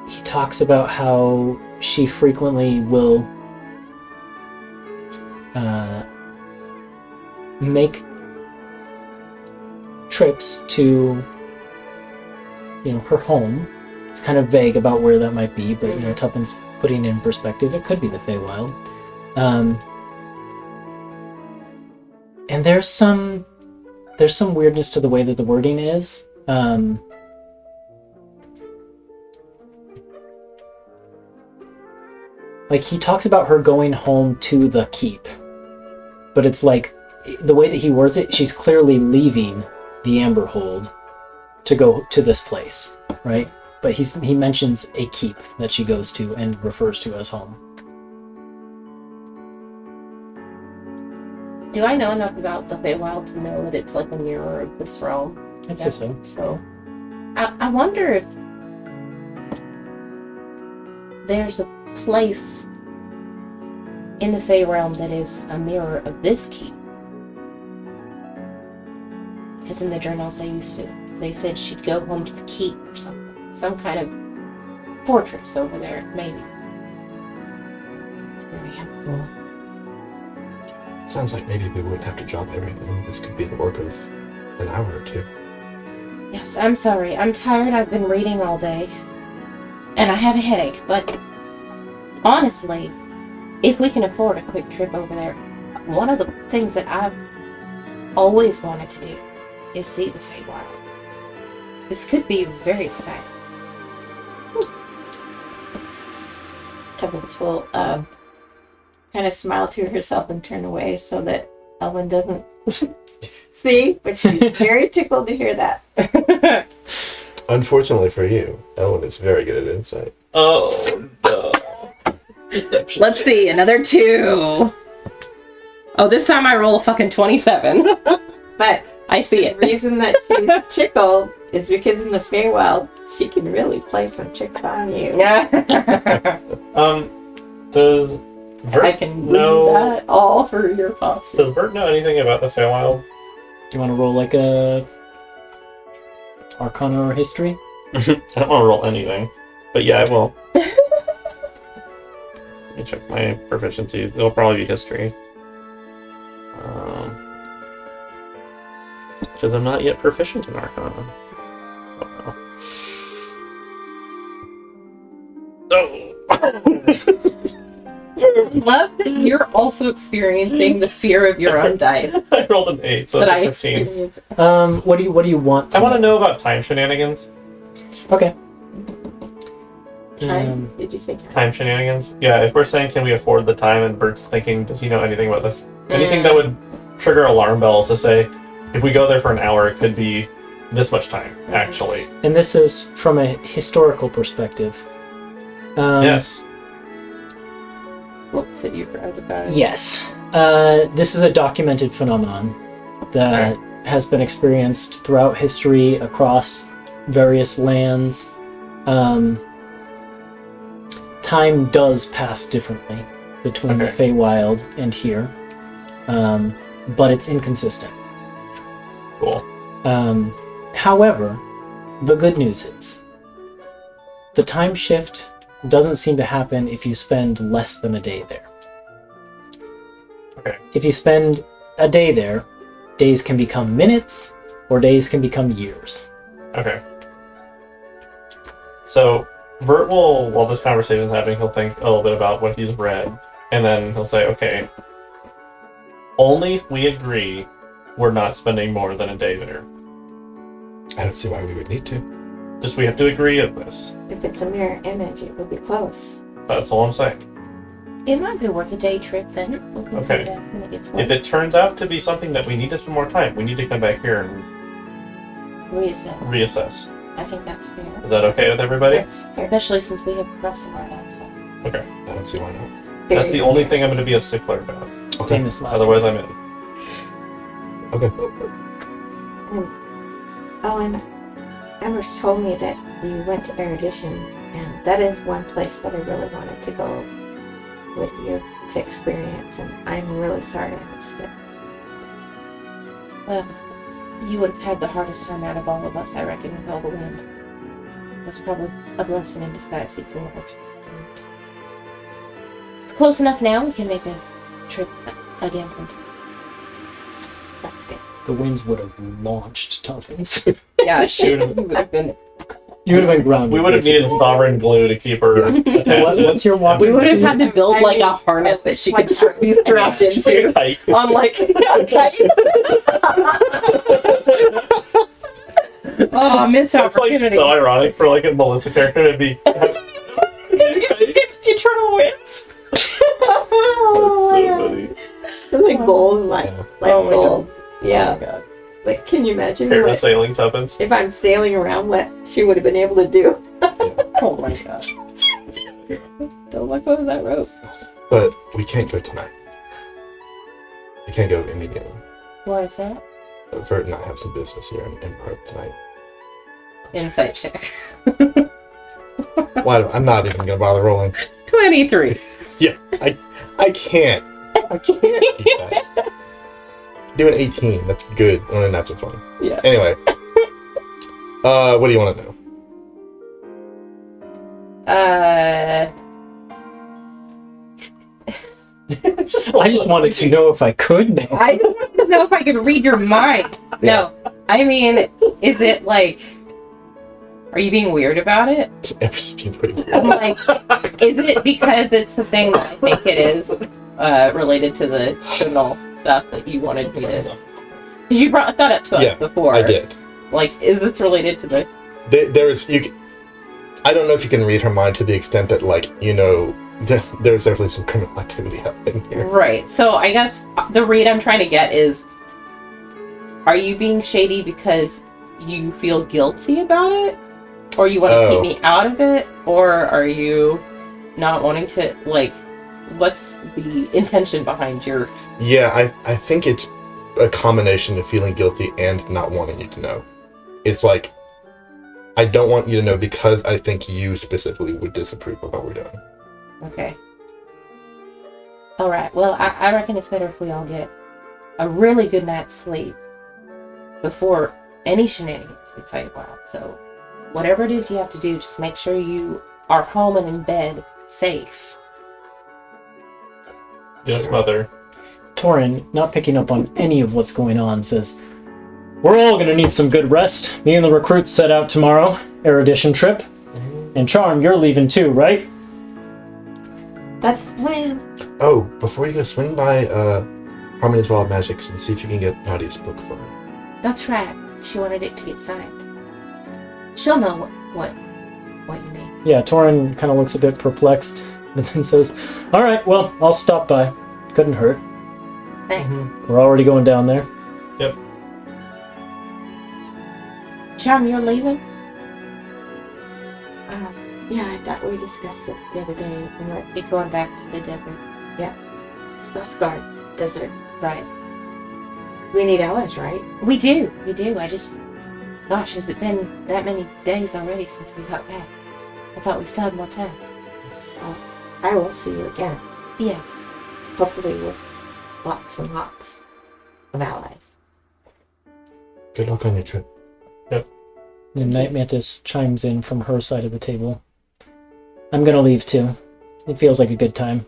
he talks about how she frequently will make trips to, her home. It's kind of vague about where that might be, but Tuppence putting it in perspective, it could be the Feywild. And there's some weirdness to the way that the wording is. Like, he talks about her going home to the keep, but it's like, the way that he words it, she's clearly leaving the Amber Hold to go to this place, right? But he mentions a keep that she goes to and refers to as home. Do I know enough about the Feywild to know that it's like a mirror of this realm? I'd say so. So, I wonder if there's a place in the Fey realm that is a mirror of this keep. Because in the journals they said she'd go home to the keep or something. Some kind of fortress over there, maybe. It's very helpful. Sounds like maybe we wouldn't have to drop everything. This could be the work of an hour or two. Yes, I'm sorry. I'm tired. I've been reading all day. And I have a headache, but honestly, if we can afford a quick trip over there, one of the things that I've always wanted to do is see the Feywild. This could be very exciting. Tuppence will kind of smile to herself and turn away so that Ellen doesn't see, but she's very tickled to hear that. Unfortunately for you, Ellen is very good at insight. Oh, no. Let's see, another 2. Oh, this time I roll a fucking 27. But I see the it. reason that she's tickled is because in the Feywild, she can really play some tricks on you. Does Vert I can read know? that all through your posture. Does Vert know anything about the Feywild? Do you want to roll like a Arcana or History? I don't want to roll anything, but yeah, I will. Let me check my proficiencies. It'll probably be history. Because I'm not yet proficient in Arcana. Oh Love that you're also experiencing the fear of your own dice. I rolled an 8, so That that's I a 15. experience. What do you want? I want to know about time shenanigans. Okay. Time? Did you say time? Time shenanigans? Yeah, if we're saying can we afford the time and Bert's thinking, does he know anything about this? Anything that would trigger alarm bells to say, if we go there for an hour, it could be this much time, actually. And this is from a historical perspective. Yes. What said you read about it? Yes. This is a documented phenomenon that has been experienced throughout history across various lands. Time does pass differently between the Feywild and here, but it's inconsistent. Cool. However, the good news is the time shift doesn't seem to happen if you spend less than a day there. Okay. If you spend a day there, days can become minutes, or days can become years. Okay. So, Bert will, while this conversation is happening, he'll think a little bit about what he's read, and then he'll say, okay, only if we agree we're not spending more than a day there. I don't see why we would need to. Just we have to agree at this. If it's a mirror image, it would be close. That's all I'm saying. It might be worth a day trip then. We can Okay. do that when it gets If late. it turns out to be something that we need to spend more time, we need to come back here and reassess. I think that's fair. Is that okay with everybody? Especially since we have crossing right outside. Okay. I don't see why not. That's the only thing I'm going to be a stickler about. Okay. Famous last Otherwise, I'm words. in. Okay. Oh, and Amherst told me that you went to Erudition, and that is one place that I really wanted to go with you to experience, and I'm really sorry I missed it. Well, you would have had the hardest time out of all of us, I reckon, with all the wind. That's probably a blessing in disguise, C2E62. It's close enough now, we can make a trip again sometime. That's good. The winds would have launched Tompkins. Yeah, shit. You would have been. You would have been grounded. We would have needed basically. sovereign glue to keep her attached. What's your walking? We would have had to build like a harness that she could be strapped She's like a into. kite. On like a kite. Oh, missed That's like opportunity. so ironic for like a Melissa character to be. Eternal winds. Like gold, like Oh my gold. Oh Yeah. my god. Like, can you imagine Sailing tuppence. if I'm sailing around what she would have been able to do? Oh my god. Don't let go of that rope. But we can't go tonight. We can't go immediately. Why is that? Vert and I have some business here in Perth tonight. Insight check. Why? I'm not even gonna bother rolling. 23. Yeah, I can't. I can't do that. Do an 18. That's good. On a natural 20. Yeah. Anyway, what do you want to know? I just wanted to know if I could know. I just wanted to know if I could read your mind. No, I mean, is it like, are you being weird about it? It's been pretty weird. I'm like, is it because it's the thing that I think it is, related to the criminal stuff that you wanted me to? Because you brought that up to us before. I did. Like, is this related to the? There's I don't know if you can read her mind to the extent that, like, you know, there's definitely some criminal activity happening here. Right. So I guess the read I'm trying to get is, are you being shady because you feel guilty about it? Or you want to keep me out of it? Or are you not wanting to, like, what's the intention behind your... Yeah, I think it's a combination of feeling guilty and not wanting you to know. It's like, I don't want you to know because I think you specifically would disapprove of what we're doing. Okay. Alright, well, I reckon it's better if we all get a really good night's sleep before any shenanigans get played wild. So, whatever it is you have to do, just make sure you are home and in bed safe. Yes, mother. Torin, not picking up on any of what's going on, says, "We're all gonna need some good rest. Me and the recruits set out tomorrow, Erudition trip. And Charm, you're leaving too, right?" That's the plan. Oh, before you go, swing by Harmony's Wild Magics and see if you can get Nadia's book for her. That's right. She wanted it to get signed. She'll know what you mean. Yeah, Torin kind of looks a bit perplexed, but then says, "All right, well, I'll stop by. Couldn't hurt. Thanks. We're already going down there." Yep. Charm, you're leaving? Yeah, I thought we discussed it the other day. And what Be going back to the desert. it's Guard Desert. Right. We need Ella's, right? We do. I just... Gosh, has it been that many days already since we got back? I thought we still had more time. I will see you again. Yes. Hopefully with lots and lots of allies. Good luck on your trip. And Night Mantis chimes in from her side of the table. I'm gonna leave too. It feels like a good time.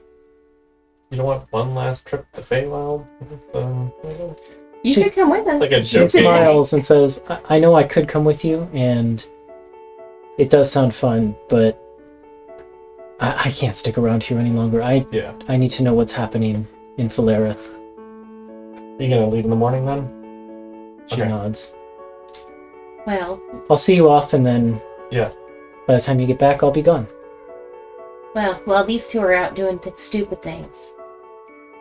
You don't want one last trip to Feywild? You She's- could come with us. Like a She joke. smiles and says, I know I could come with you, and it does sound fun, but I can't stick around here any longer. Yeah. I need to know what's happening in Philareth. You gonna leave in the morning then? She Okay. nods. Well, I'll see you off, and then Yeah. by the time you get back, I'll be gone. while these two are out doing stupid things,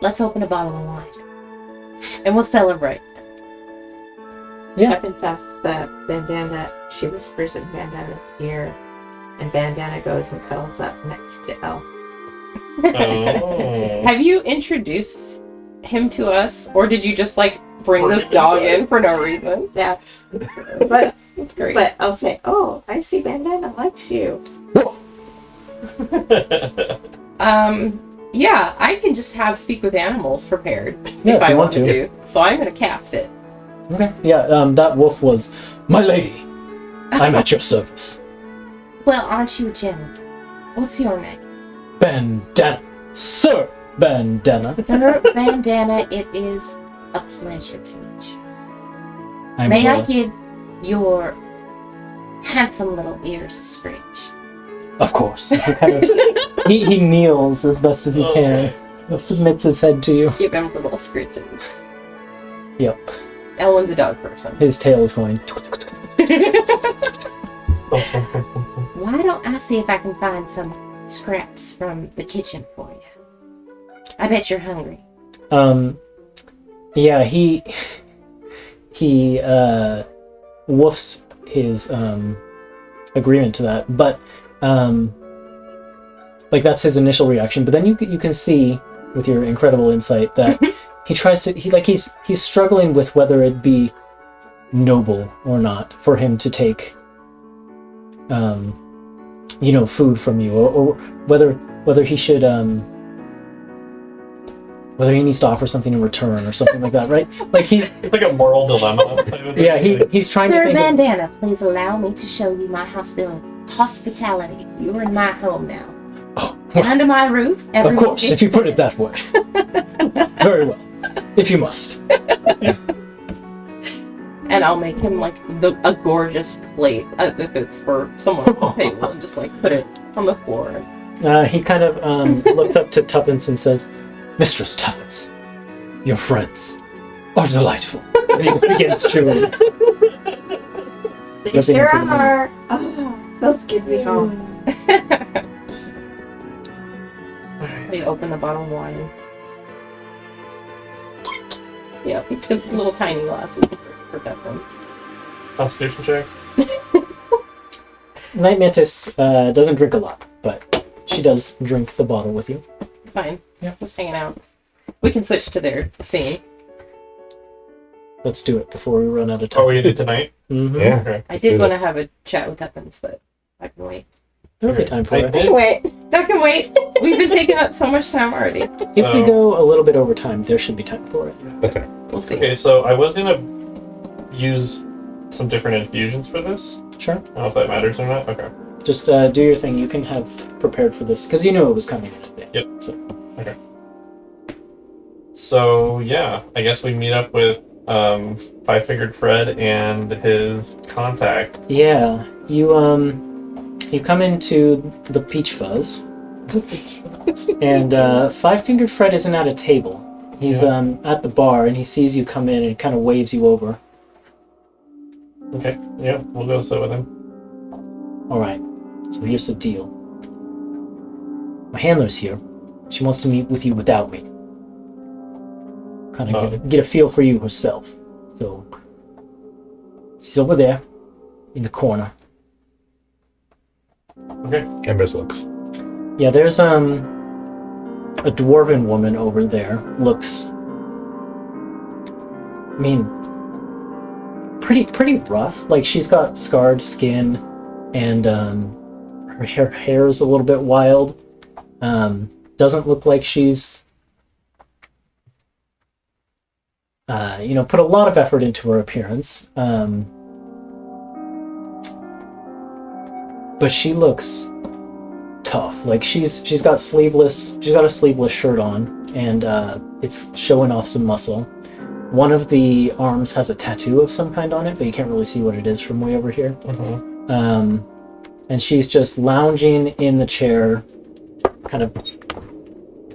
let's open a bottle of wine. And we'll celebrate. Yeah. Tuppence asks that Bandana, she whispers in Bandana's ear, and Bandana goes and cuddles up next to Elle. Oh. Have you introduced him to us, or did you just like bring this For dog him. in for no reason? Yeah. But That's great. I'll say, oh, I see Bandana likes you. Yeah, I can just have speak with animals prepared Yeah, if if I you want want to. So I'm gonna cast it. Okay. Yeah, that wolf was, my lady, I'm at your service. Well, aren't you gentle? What's your name? Bandana. Sir Bandana. Sir Bandana, it is a pleasure to meet you. I'm May I Will. give your handsome little ears a scratch? Of course. He kneels as best as he can. Submits his head to you. Give him the little scritches. Yep. Ellen's a dog person. His tail is going. Why don't I see if I can find some scraps from the kitchen for you? I bet you're hungry. Yeah, he woofs his agreement to that, but like that's his initial reaction. But then you can see with your incredible insight that he tries to he's struggling with whether it be noble or not for him to take food from you, or whether he should whether he needs to offer something in return or something like that, right? Like It's like a moral dilemma. yeah, he's trying to Sir think of, Bandana, please allow me to show you my hospitality. You're in my home now. oh, And well, under my roof, of everyone course, gets if you put it fed. that way. Very well, if you must. And I'll make him like a gorgeous plate as if it's for someone to pay well, and just like put it on the floor. He kind of looks up to Tuppence and says, Mistress Tuppence, your friends are delightful. And he begins to They Ripping sure into the are. Oh, those get me home. We open the bottle of wine. Yeah, just little tiny glasses for Devin. Constitution check. Night Mantis doesn't drink a lot, but she does drink the bottle with you. It's fine. Yeah. Just hanging out. We can switch to their scene. Let's do it before we run out of time. Oh, we did tonight? Mm-hmm. Yeah. Okay. I Let's do did want to this. have a chat with Tuppence, but I can wait. There'll be time for I it. did- Wait. That can wait. We've been taking up so much time already. If we So- go a little bit over time, there should be time for it. Okay. We'll see. Okay, so I was gonna use some different infusions for this. Sure. I don't know if that matters or not. Okay. Just do your thing. You can have prepared for this, because you knew it was coming in advance. Yep. So. So yeah, I guess we meet up with Five-Fingered Fred and his contact. Yeah, you come into the Peach Fuzz, and Five-Fingered Fred isn't at a table. He's Yeah. at the bar, and he sees you come in and kind of waves you over. Okay. Yeah, we'll go sit with him. All right. So here's the deal. My handler's here. She wants to meet with you without me. Kind of get a feel for you herself. So she's over there in the corner. Okay. Embers looks. Yeah, there's a dwarven woman over there. Looks, I mean, pretty rough. Like she's got scarred skin, and her hair is a little bit wild. Doesn't look like she's put a lot of effort into her appearance. But she looks tough. Like she's got a sleeveless shirt on, and it's showing off some muscle. One of the arms has a tattoo of some kind on it, but you can't really see what it is from way over here. Mm-hmm. And she's just lounging in the chair, kind of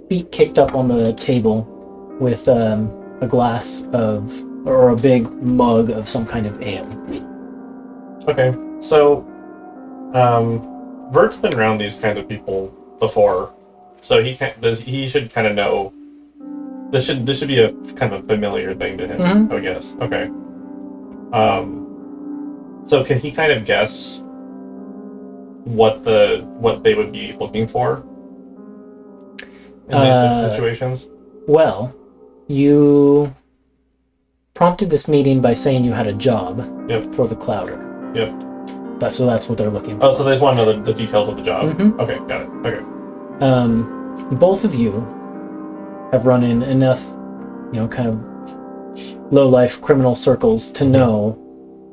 feet kicked up on the table, with a glass of, or a big mug of some kind of ale. Okay, so Vert's been around these kinds of people before, so he should kind of know. This should be a kind of a familiar thing to him, Mm-hmm. I guess. Okay. So can he kind of guess what they would be looking for in these situations? Well, you prompted this meeting by saying you had a job for the Clouder. Yep. So that's what they're looking for. Oh, so they just want to know the details of the job. Mm-hmm. Okay, got it. Okay. Both of you have run in enough, kind of low-life criminal circles to know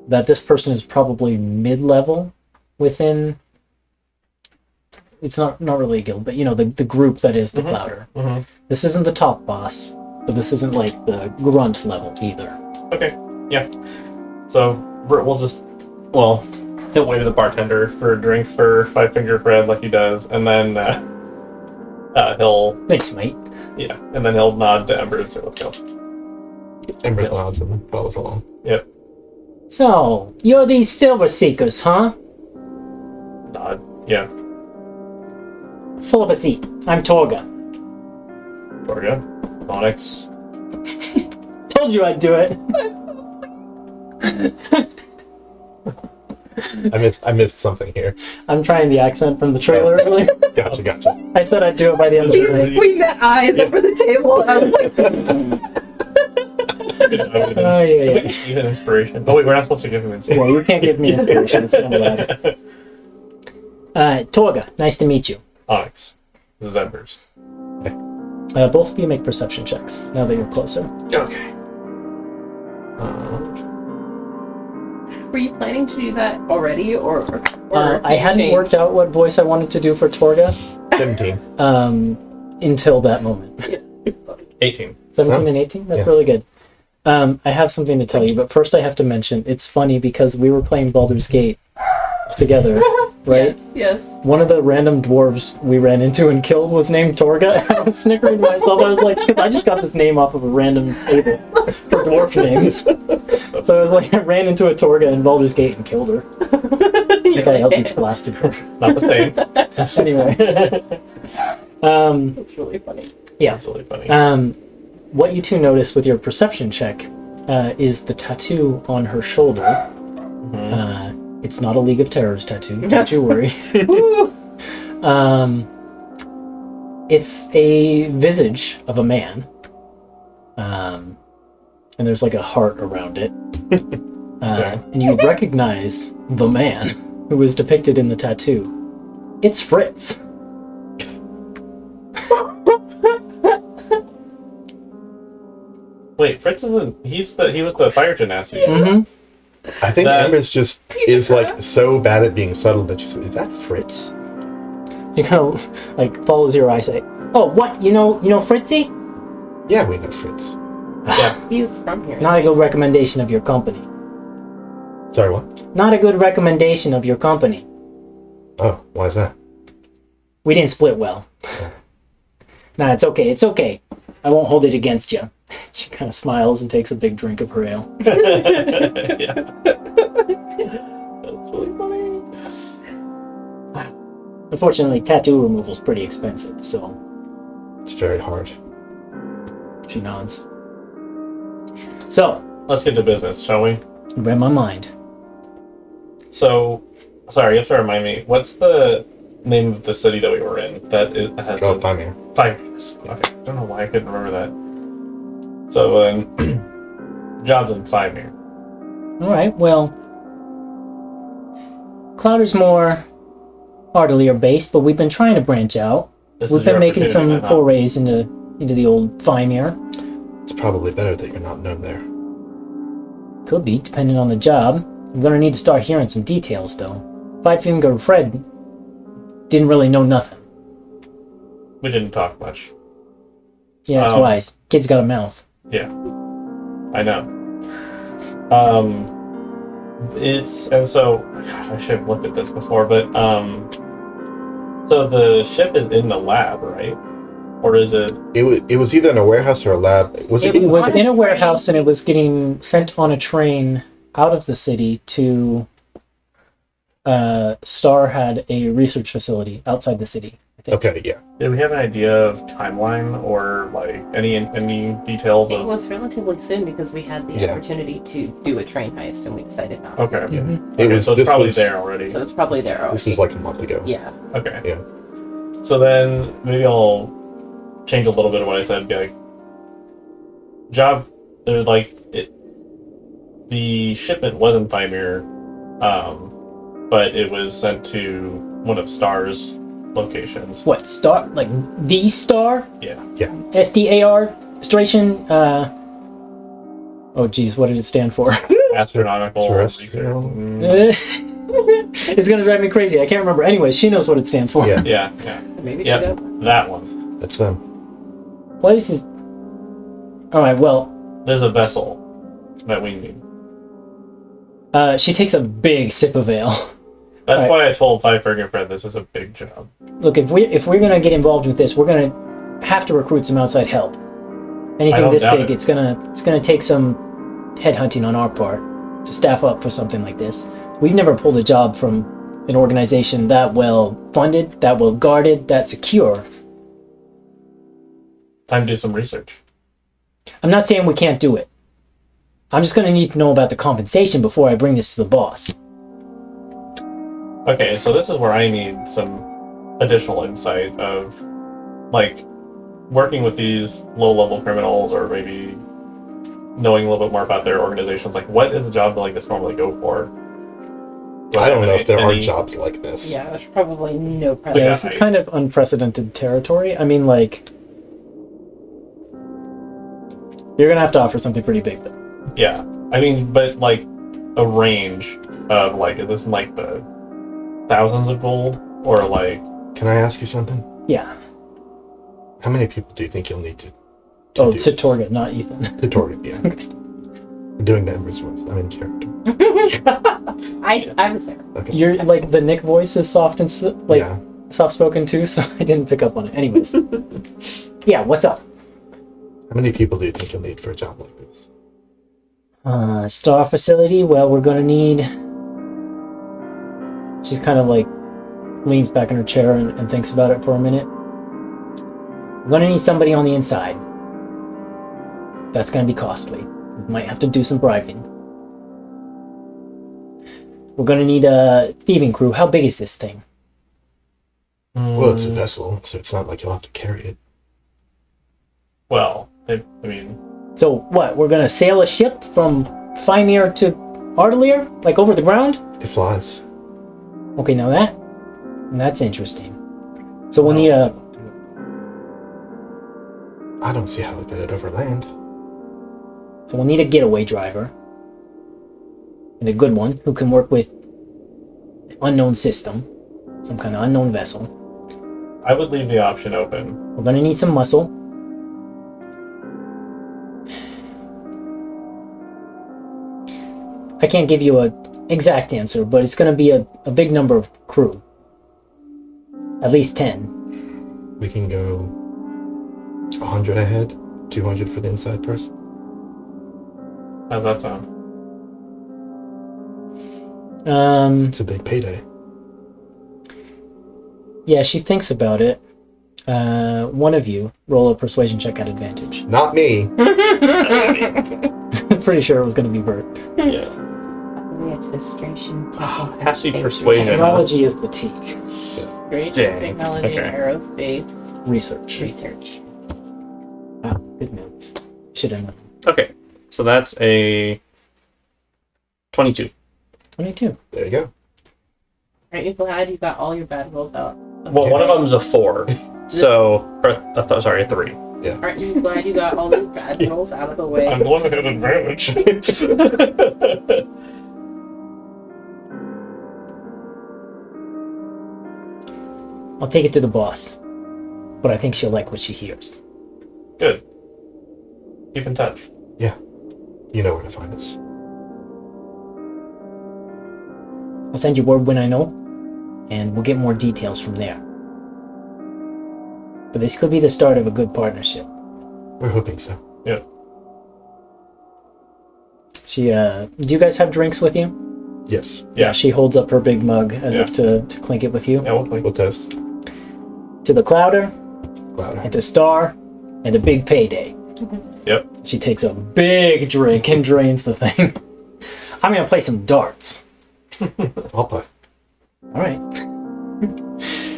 that this person is probably mid-level within. It's not really a guild, but the group that is the Clouder. Mm-hmm. This isn't the top boss, but this isn't like the grunt level either. Okay, yeah. So Vert will he'll wait to the bartender for a drink for 5-finger Fred like he does, and then he'll Thanks, mate. yeah, and then he'll nod to Ember and say, "Let's go." Embers nods and follows along. Yep. So, you're these Silver Seekers, huh? Nod. Yeah. Pull up a seat. I'm Torga. Torga. Onyx. Told you I'd do it. I missed something here. I'm trying the accent from the trailer earlier. Gotcha. I said I'd do it by the end of the day. We met eyes over the table. I was like, Oh, yeah. Give an inspiration. Oh wait, we're not supposed to give him inspiration. Well, you can't give me inspiration. It's not allowed. Torga, nice to meet you. Onyx. This is Embers. Both of you make perception checks now that you're closer. Okay. were you planning to do that already, or I hadn't worked out what voice I wanted to do for Torga 17. until that moment. 18. 17 and 18? That's Yeah. really good. I have something to tell you, but first I have to mention, it's funny because we were playing Baldur's Gate together, right? Yes. One of the random dwarves we ran into and killed was named Torga. I was snickering to myself. I was like, because I just got this name off of a random table for dwarf names. So I was like, I ran into a Torga in Baldur'sAte and killed her. I think I Eldritch blasted her. Not the same. Anyway. That's really funny. Yeah. That's really funny. What you two notice with your perception check is the tattoo on her shoulder. It's not a League of Terrors tattoo, don't you worry. It's a visage of a man. And there's like a heart around it. Okay. And you recognize the man who is depicted in the tattoo. It's Fritz. Wait, Fritz isn't. He was the fire genasi. Mm-hmm. I think That- Ember's just is like so bad at being subtle that she's is that Fritz? He kind of like follows your eye, say, "Oh, what? You know Fritzy? Yeah, we know Fritz. Yeah. He's from here. Not a good recommendation of your company. Sorry, what? Not a good recommendation of your company. Oh, why is that? We didn't split well." Nah, it's okay. It's okay. I won't hold it against you. She kind of smiles and takes a big drink of her ale. Yeah. That's really funny. Unfortunately, tattoo removal's pretty expensive, so It's very hard. she nods. So, Let's get to business, shall we? read my mind. So, Sorry, you have to remind me. What's the name of the city that we were in? That has Oh, fine, man. 5 minutes. Okay. I don't know why I couldn't remember that. So then, jobs in 5 here. All right. Well, Clouder's more Ardalier based, but we've been trying to branch out. We've been making some forays into the old Fimir. It's probably better that you're not known there. Could be, depending on the job. I'm gonna need to start hearing some details, though. Five Finger Fred didn't really know nothing. We didn't talk much. Yeah, that's wise. Kid's got a mouth. Yeah, I know. And so I should have looked at this before, but so the ship is in the lab, right? Or is it? It was either in a warehouse or a lab. It was in a warehouse, and it was getting sent on a train out of the city to. Star had a research facility outside the city. I think. Okay, yeah. Did we have an idea of timeline or like any details It of? was relatively soon because we had the opportunity to do a train heist and we decided not to. Okay. Yeah. Mm-hmm. So it's probably there already. So it's probably there already. This is like a month ago. Yeah. Okay. Yeah. So then maybe I'll change a little bit of what I said. Be like, job. They're like it. The shipment wasn't Fimir, but it was sent to one of Star's locations. What, Star? Like, the Star? Yeah. Yeah. SDAR? Station? Oh, geez, what did it stand for? Astronomical Terrestrial? research. It's gonna drive me crazy. I can't remember. Anyways, she knows what it stands for. Yeah. Yeah. Maybe Yep. she did. That one. That's them. What is this? Alright, well, There's a vessel that we need. she takes a big sip of ale. That's Right. why I told Five Finger Fred this is a big job. Look, if we're gonna get involved with this, we're gonna have to recruit some outside help. I Anything don't this doubt big, it. it's gonna take some headhunting on our part to staff up for something like this. We've never pulled a job from an organization that well funded, that well guarded, that secure. Time to do some research. I'm not saying we can't do it. I'm just gonna need to know about the compensation before I bring this to the boss. Okay, so this is where I need some additional insight of, like, working with these low-level criminals, or maybe knowing a little bit more about their organizations. Like, what is a job like this normally go for? I don't know if there are jobs like this. Yeah, there's probably no Yeah, precedent. this is kind of unprecedented territory. I mean, like, you're gonna have to offer something pretty big, but Yeah, I mean, but like a range of like, is this in like the thousands of gold, or like? Can I ask you something? yeah. How many people do you think you'll need to Oh, do to this? Torga, not Ethan. To Torga, yeah. I'm doing the Ember's voice. I'm in character. I was there. Okay. You're like the Nick voice is soft and Yeah. soft spoken too, so I didn't pick up on it. Anyways, yeah. What's up? How many people do you think you'll need for a job like this? Star facility. Well, we're gonna need. She's kind of like leans back in her chair and thinks about it for a minute. We're gonna need somebody on the inside. That's gonna be costly. We might have to do some bribing. We're gonna need a thieving crew. How big is this thing? Well, it's a vessel, so it's not like you'll have to carry it. Well, I mean, So what? We're gonna sail a ship from Fimir to Ardalier, like over the ground? It flies. Okay, now that's interesting. So we'll need a. I don't see how to get it over land. So we'll need a getaway driver. And a good one who can work with unknown system. Some kind of unknown vessel. I would leave the option open. We're gonna need some muscle. I can't give you a exact answer, but it's gonna be a big number of crew. At least 10. We can go 100 ahead, 200 for the inside person. How's that sound? It's a big payday. Yeah, she thinks about it. One of you roll a persuasion check at advantage. Not me. I'm pretty sure it was gonna be Bert. Yeah. It's frustration. Has to be persuasion. Technology is the T. Great Dang. technology Okay. and aerospace Research. research. Wow, good notes. Should have known. Okay, so that's a 22. 22. There you go. Aren't you glad you got all your bad rolls out? Well, one of them's a 4. So, sorry, a 3. Aren't you glad you got all your bad rolls out of the way? I'm the one that had advantage. I'll take it to the boss, but I think she'll like what she hears. Good. Keep in touch. You know where to find us. I'll send you word when I know, and we'll get more details from there. But this could be the start of a good partnership. We're hoping so. She, do you guys have drinks with you? Yes. Yeah. She holds up her big mug as if to clink it with you. Yeah, We'll toast. To the Clouder, Louder. and to Star, and a big payday. Yep. She takes a big drink and drains the thing. I'm gonna play some darts. I'll play. All right.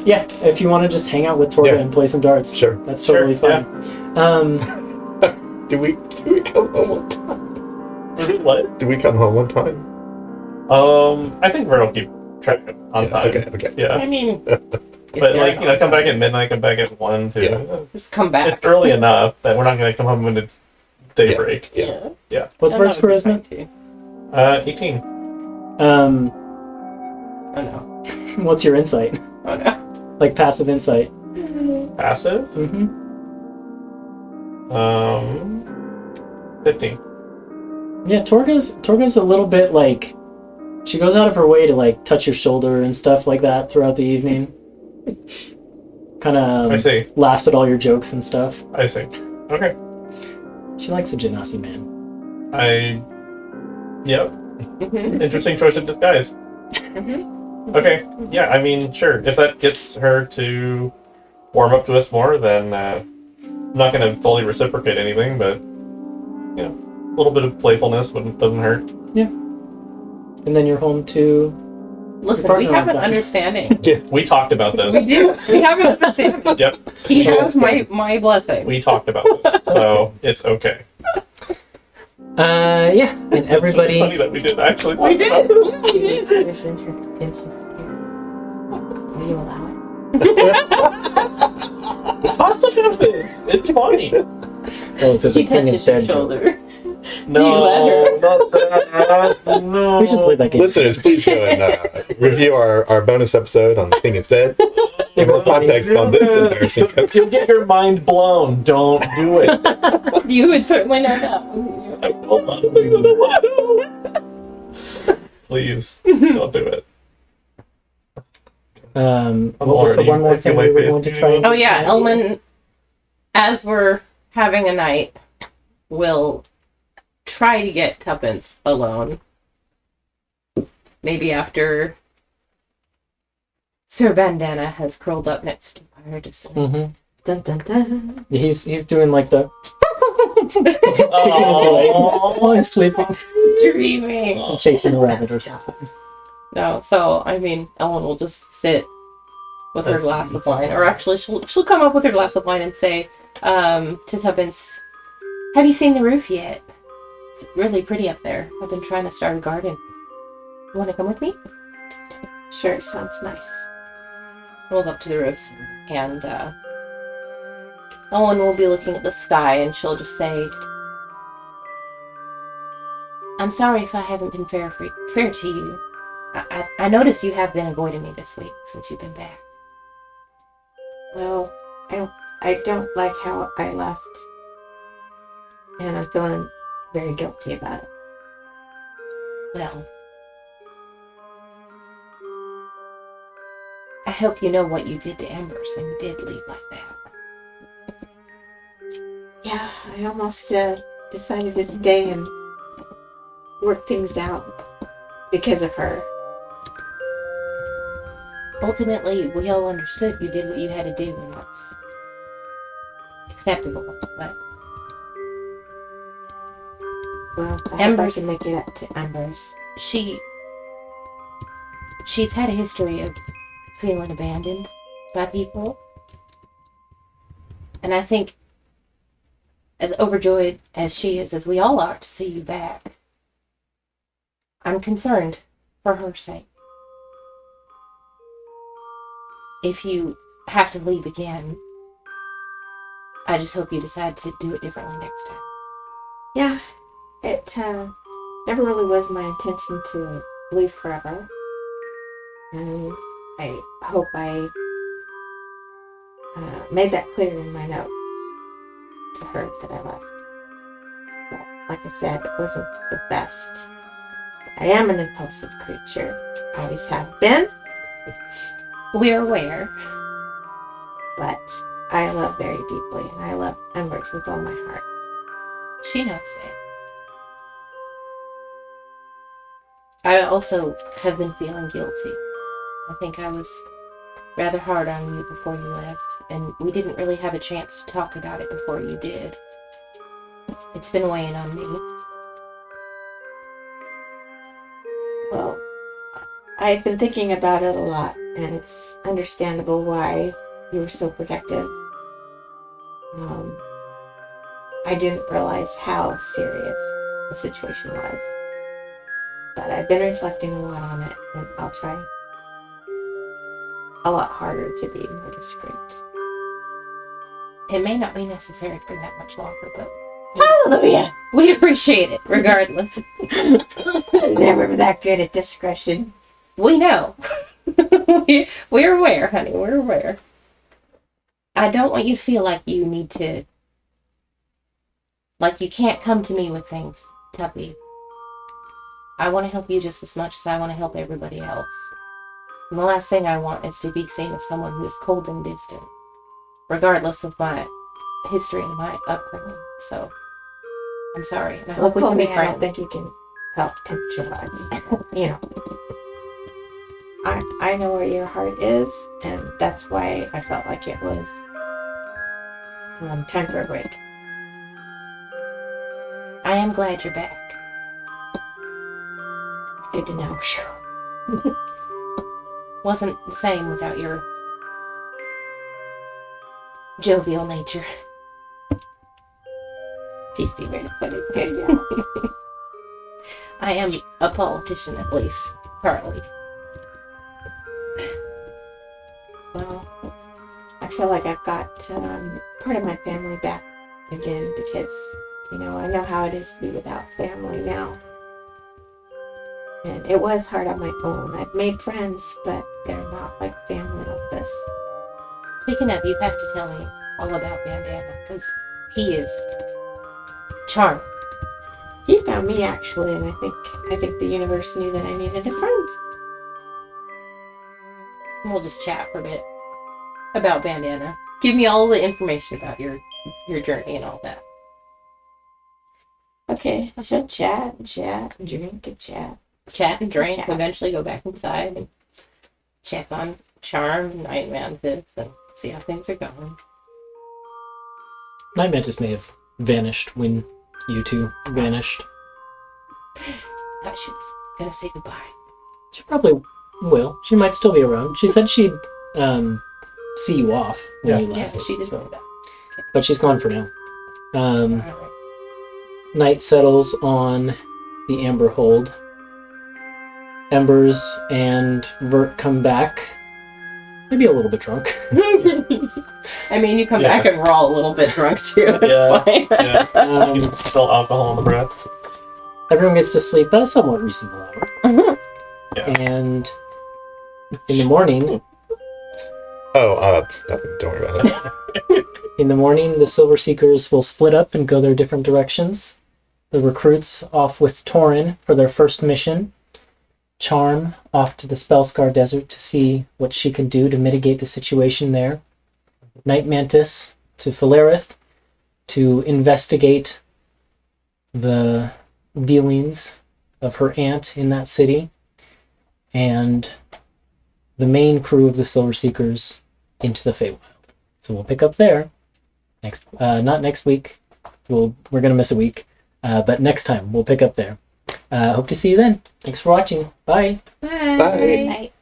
Yeah, if you want to just hang out with Torga Yeah. and play some darts, Sure. that's Sure, totally fine. Do we come home one time? What? Do we come home one time? I think Vern will keep track on Yeah, time. okay. Yeah. I mean, But, like, come back at midnight, come back at 1, 2. Yeah. just come back. It's early enough that we're not going to come home when it's daybreak. Yeah. What's And Vern's that would be charisma? fine, too. 18. Oh no. What's your insight? Oh no. Like passive insight? Passive? Mm-hmm. 15. Yeah, Torga's a little bit like, she goes out of her way to like touch your shoulder and stuff like that throughout the evening. Kind I of see. laughs at all your jokes and stuff. I see. Okay. She likes a Genasi man. Yep. Mhm. Interesting choice of disguise. Mhm. Okay. Yeah, I mean, sure. If that gets her to warm up to us more, then I'm not going to fully reciprocate anything, but, a little bit of playfulness doesn't hurt. And then you're home to... Listen, Your we partner have an on time. understanding. We talked about this. We do. We have an understanding. Yep. He has my blessing. We talked about this, so it's okay. Yeah, and It's everybody... funny that we did actually. We talk about did. this. We did. There's in his spirit. Will you allow it? We talked about this. It's funny. Oh, it's a She king touches your instead. shoulder. No, not that. No. We should play that game. Listeners, please go and review our bonus episode on Thing Instead. For more context on this embarrassing You'll get your mind blown. Don't do it. You would certainly know that. I know a lot of things I don't want to know. Please, don't do it. What was the one more I feel thing like we were they- going to try and Oh yeah, do? Elman, as we're having a night, will try to get Tuppence alone. Maybe after Sir Bandana has curled up next to her to sleep. Mhm. Dun dun dun. He's doing like the... Oh, while he's sleeping. Dreaming. Chasing a rabbit or something. No, so I mean, Ellen will just sit with her That's glass of wine, or actually, she'll come up with her glass of wine and say to Tuppence, Have you seen the roof yet? It's really pretty up there. I've been trying to start a garden. You want to come with me? Sure, sounds nice. we'll go up to the roof, and Ellen will be looking at the sky, and she'll just say, I'm sorry if I haven't been fair to you. I notice you have been avoiding me this week since you've been back. Well, I don't like how I left. And I'm feeling very guilty about it. Well, I hope you know what you did to Embers when you did leave like that. Yeah, I almost decided to stay and work things out because of her. Ultimately, we all understood you did what you had to do, and that's acceptable. But Well, I hope I Embers- can make it up to Embers. she she's had a history of feeling abandoned by people. And I think, as overjoyed as she is, as we all are to see you back, I'm concerned for her sake. If you have to leave again, I just hope you decide to do it differently next time. Yeah, it never really was my intention to leave forever. And I hope I made that clear in my note to her that I left. But like I said, it wasn't the best. I am an impulsive creature. Always have been. We're aware. But I love very deeply, and I love Embers with all my heart. She knows it. I also have been feeling guilty. I think I was rather hard on you before you left, and we didn't really have a chance to talk about it before you did. It's been weighing on me. Well, I've been thinking about it a lot, and it's understandable why you were so protective. I didn't realize how serious the situation was. But I've been reflecting a lot on it, and I'll try a lot harder to be more discreet. It may not be necessary for that much longer, but Hallelujah! we appreciate it, regardless. I'm never that good at discretion. We know. We're aware, honey. We're aware. I don't want you to feel like you need to... Like you can't come to me with things, Tuppy. I want to help you just as much as I want to help everybody else. And the last thing I want is to be seen as someone who is cold and distant, regardless of my history and my upbringing. So, I'm sorry, and I hope we can be I friends. don't think you can help temporize. You know, I know where your heart is, and that's why I felt like it was time for a break. I am glad you're back. It's good to know. Wasn't the same without your jovial nature. Feisty way to put it. Good, yeah. I am a politician, at least, partly. Well, I feel like I've got part of my family back again because, you know, I know how it is to be without family now. And it was hard on my own. I've made friends, but they're not like family like this. Speaking of, you have to tell me all about Bandana, because he is charming. He found me actually, and I think the universe knew that I needed a friend. We'll just chat for a bit about Bandana. Give me all the information about your journey and all that. Okay, so chat, drink, and chat. Chat and drink, Chat. eventually go back inside and check on Charm and Night Mantis and see how things are going. Night Mantis may have vanished when you two vanished. Thought she was gonna say goodbye. She probably will. She might still be around. She said she'd see you off when you left. Yeah, she did so- say that. But she's gone for now. Alright. Night settles on the Amber Hold. Embers and Vert come back. Maybe a little bit drunk. I mean, you come Yeah. back and we're all a little bit drunk too. It's Yeah. fine. Yeah. You smell alcohol in the breath. Everyone gets to sleep at a somewhat reasonable hour. Yeah. And in the morning, Nothing, don't worry about it. the Silver Seekers will split up and go their different directions. The recruits off with Torin for their first mission. Charm off to the Spellscar Desert to see what she can do to mitigate the situation there. Night Mantis to Philareth to investigate the dealings of her aunt in that city. And the main crew of the Silver Seekers into the Feywild. So we'll pick up there not next week. We're gonna miss a week, but next time we'll pick up there. Hope to see you then. Thanks for watching. Bye. Bye. Bye. Night.